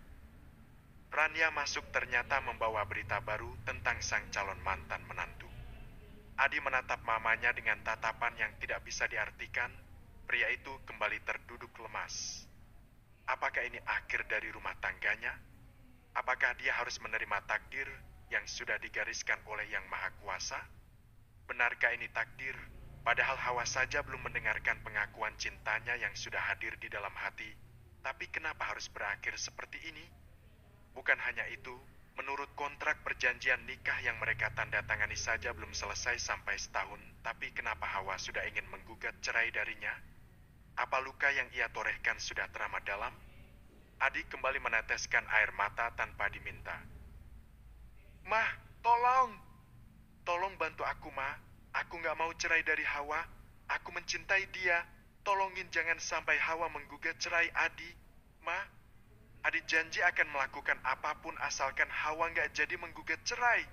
Rania masuk ternyata membawa berita baru tentang sang calon mantan menantu. Adi menatap mamanya dengan tatapan yang tidak bisa diartikan. Pria itu kembali terduduk lemas. Apakah ini akhir dari rumah tangganya? Apakah dia harus menerima takdir yang sudah digariskan oleh Yang Maha Kuasa? Benarkah ini takdir? Padahal Hawa saja belum mendengarkan pengakuan cintanya yang sudah hadir di dalam hati. Tapi kenapa harus berakhir seperti ini? Bukan hanya itu, menurut kontrak perjanjian nikah yang mereka tanda tangani saja belum selesai sampai setahun. Tapi kenapa Hawa sudah ingin menggugat cerai darinya? Apa luka yang ia torehkan sudah teramat dalam? Adi kembali meneteskan air mata tanpa diminta. "Mah, tolong! Tolong bantu aku, Ma. Aku gak mau cerai dari Hawa. Aku mencintai dia. Tolongin jangan sampai Hawa menggugat cerai Adi. Ma, Adi janji akan melakukan apapun asalkan Hawa gak jadi menggugat cerai."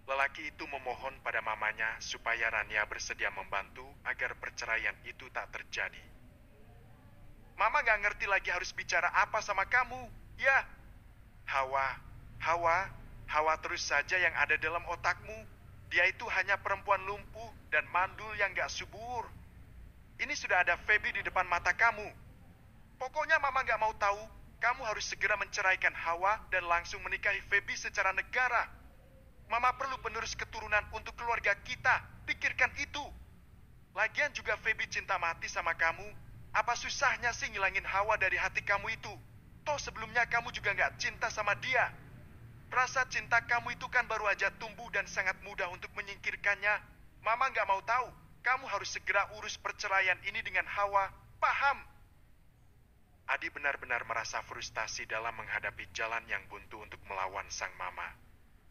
Lelaki itu memohon pada mamanya supaya Rania bersedia membantu agar perceraian itu tak terjadi. "Mama gak ngerti lagi harus bicara apa sama kamu, ya? Hawa terus saja yang ada dalam otakmu. Dia itu hanya perempuan lumpuh dan mandul yang gak subur. Ini sudah ada Feby di depan mata kamu. Pokoknya Mama gak mau tahu. Kamu harus segera menceraikan Hawa dan langsung menikahi Feby secara negara." Mama perlu penerus keturunan untuk keluarga kita. Pikirkan itu. Lagian juga Feby cinta mati sama kamu. Apa susahnya sih ngilangin Hawa dari hati kamu itu? Toh sebelumnya kamu juga nggak cinta sama dia. Rasa cinta kamu itu kan baru aja tumbuh dan sangat mudah untuk menyingkirkannya. Mama nggak mau tahu. Kamu harus segera urus perceraian ini dengan Hawa. Paham? Adi benar-benar merasa frustasi dalam menghadapi jalan yang buntu untuk melawan sang mama.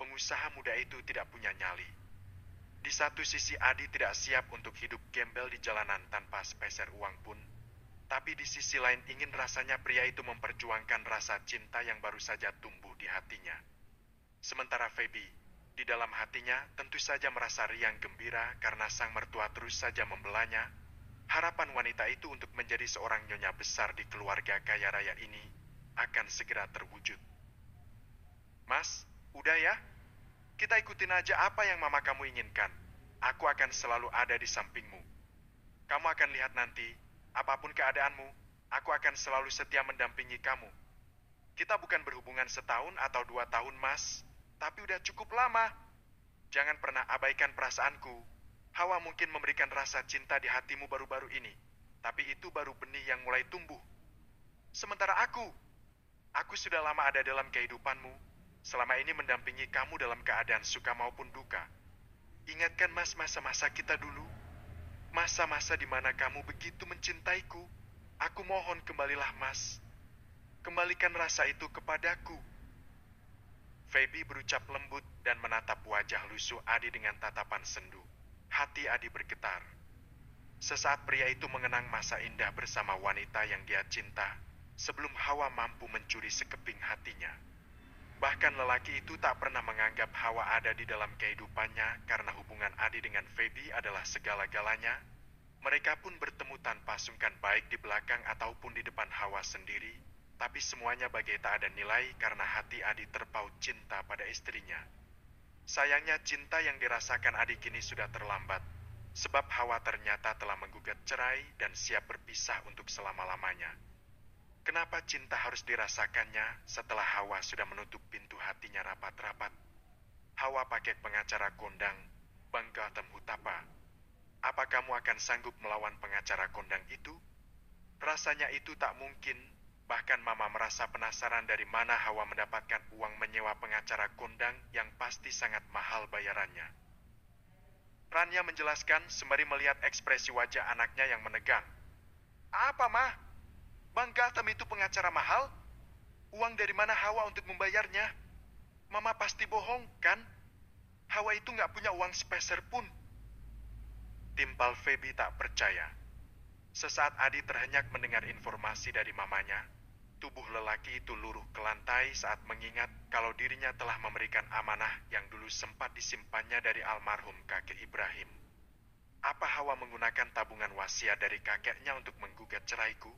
Pengusaha muda itu tidak punya nyali. Di satu sisi Adi tidak siap untuk hidup gembel di jalanan tanpa sepeser uang pun. Tapi di sisi lain ingin rasanya pria itu memperjuangkan rasa cinta yang baru saja tumbuh di hatinya. Sementara Feby, di dalam hatinya tentu saja merasa riang gembira karena sang mertua terus saja membelanya. Harapan wanita itu untuk menjadi seorang nyonya besar di keluarga kaya raya ini akan segera terwujud. Mas, udah ya? Kita ikutin aja apa yang mama kamu inginkan. Aku akan selalu ada di sampingmu. Kamu akan lihat nanti, apapun keadaanmu, aku akan selalu setia mendampingi kamu. Kita bukan berhubungan setahun atau 2 tahun, Mas, tapi udah cukup lama. Jangan pernah abaikan perasaanku. Hawa mungkin memberikan rasa cinta di hatimu baru-baru ini, tapi itu baru benih yang mulai tumbuh. Sementara aku sudah lama ada dalam kehidupanmu, selama ini mendampingi kamu dalam keadaan suka maupun duka. Ingatkan Mas masa-masa kita dulu, masa-masa di mana kamu begitu mencintaiku. Aku mohon kembalilah Mas, kembalikan rasa itu kepadaku. Feby berucap lembut dan menatap wajah lusuh Adi dengan tatapan sendu. Hati Adi bergetar. Sesaat pria itu mengenang masa indah bersama wanita yang dia cinta, sebelum Hawa mampu mencuri sekeping hatinya. Bahkan lelaki itu tak pernah menganggap Hawa ada di dalam kehidupannya karena hubungan Adi dengan Feby adalah segala-galanya. Mereka pun bertemu tanpa sungkan baik di belakang ataupun di depan Hawa sendiri, tapi semuanya bagai tak ada nilai karena hati Adi terpaut cinta pada istrinya. Sayangnya cinta yang dirasakan Adi kini sudah terlambat, sebab Hawa ternyata telah menggugat cerai dan siap berpisah untuk selama-lamanya. Kenapa cinta harus dirasakannya setelah Hawa sudah menutup pintu hatinya rapat-rapat? Hawa pakai pengacara kondang, Bang Gautam Hutapa. Apa kamu akan sanggup melawan pengacara kondang itu? Rasanya itu tak mungkin. Bahkan Mama merasa penasaran dari mana Hawa mendapatkan uang menyewa pengacara kondang yang pasti sangat mahal bayarannya. Rania menjelaskan sembari melihat ekspresi wajah anaknya yang menegang. Apa, Ma? Bang Gautam itu pengacara mahal? Uang dari mana Hawa untuk membayarnya? Mama pasti bohong, kan? Hawa itu nggak punya uang sepeser pun. Timpal Feby tak percaya. Sesaat Adi terhenyak mendengar informasi dari mamanya, tubuh lelaki itu luruh ke lantai saat mengingat kalau dirinya telah memberikan amanah yang dulu sempat disimpannya dari almarhum kakek Ibrahim. Apa Hawa menggunakan tabungan wasiat dari kakeknya untuk menggugat ceraiku?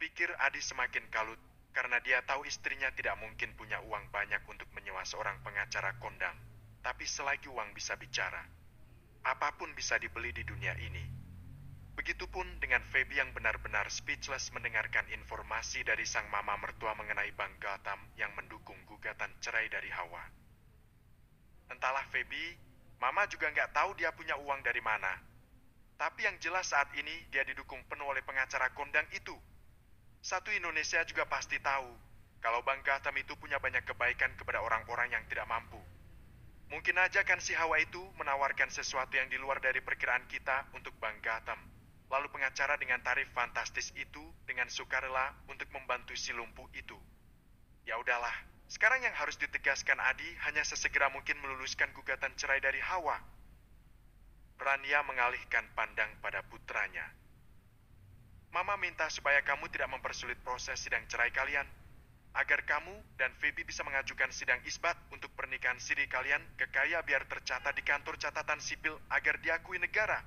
Pikir Adi semakin kalut karena dia tahu istrinya tidak mungkin punya uang banyak untuk menyewa seorang pengacara kondang. Tapi selagi uang bisa bicara, apapun bisa dibeli di dunia ini. Begitupun dengan Feby yang benar-benar speechless mendengarkan informasi dari sang mama mertua mengenai Bang Gautam yang mendukung gugatan cerai dari Hawa. Entahlah Feby, Mama juga nggak tahu dia punya uang dari mana. Tapi yang jelas saat ini dia didukung penuh oleh pengacara kondang itu. Satu Indonesia juga pasti tahu kalau Bang Gautam itu punya banyak kebaikan kepada orang-orang yang tidak mampu. Mungkin aja kan si Hawa itu menawarkan sesuatu yang di luar dari perkiraan kita untuk Bang Gautam. Lalu pengacara dengan tarif fantastis itu dengan sukarela untuk membantu si lumpuh itu. Ya udahlah, sekarang yang harus ditegaskan Adi hanya sesegera mungkin meluluskan gugatan cerai dari Hawa. Rania mengalihkan pandang pada putranya. Mama minta supaya kamu tidak mempersulit proses sidang cerai kalian, agar kamu dan Feby bisa mengajukan sidang isbat untuk pernikahan siri kalian ke Kaya biar tercatat di kantor catatan sipil agar diakui negara.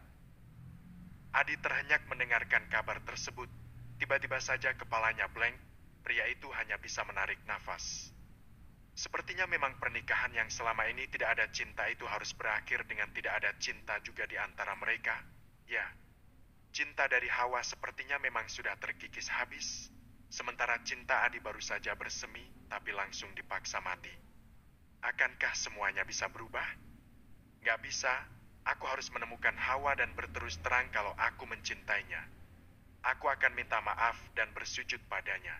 Adi terhenyak mendengarkan kabar tersebut. Tiba-tiba saja kepalanya blank, pria itu hanya bisa menarik nafas. Sepertinya memang pernikahan yang selama ini tidak ada cinta itu harus berakhir dengan tidak ada cinta juga di antara mereka. Ya, cinta dari Hawa sepertinya memang sudah terkikis habis. Sementara cinta Adi baru saja bersemi, tapi langsung dipaksa mati. Akankah semuanya bisa berubah? Gak bisa. Aku harus menemukan Hawa dan berterus terang kalau aku mencintainya. Aku akan minta maaf dan bersujud padanya.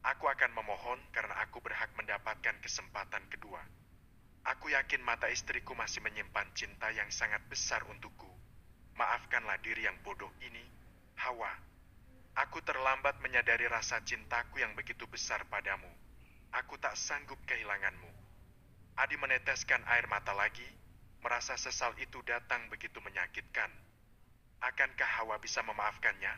Aku akan memohon karena aku berhak mendapatkan kesempatan kedua. Aku yakin mata istriku masih menyimpan cinta yang sangat besar untukku. Maafkanlah diri yang bodoh ini, Hawa. Aku terlambat menyadari rasa cintaku yang begitu besar padamu. Aku tak sanggup kehilanganmu. Adi meneteskan air mata lagi, merasa sesal itu datang begitu menyakitkan. Akankah Hawa bisa memaafkannya?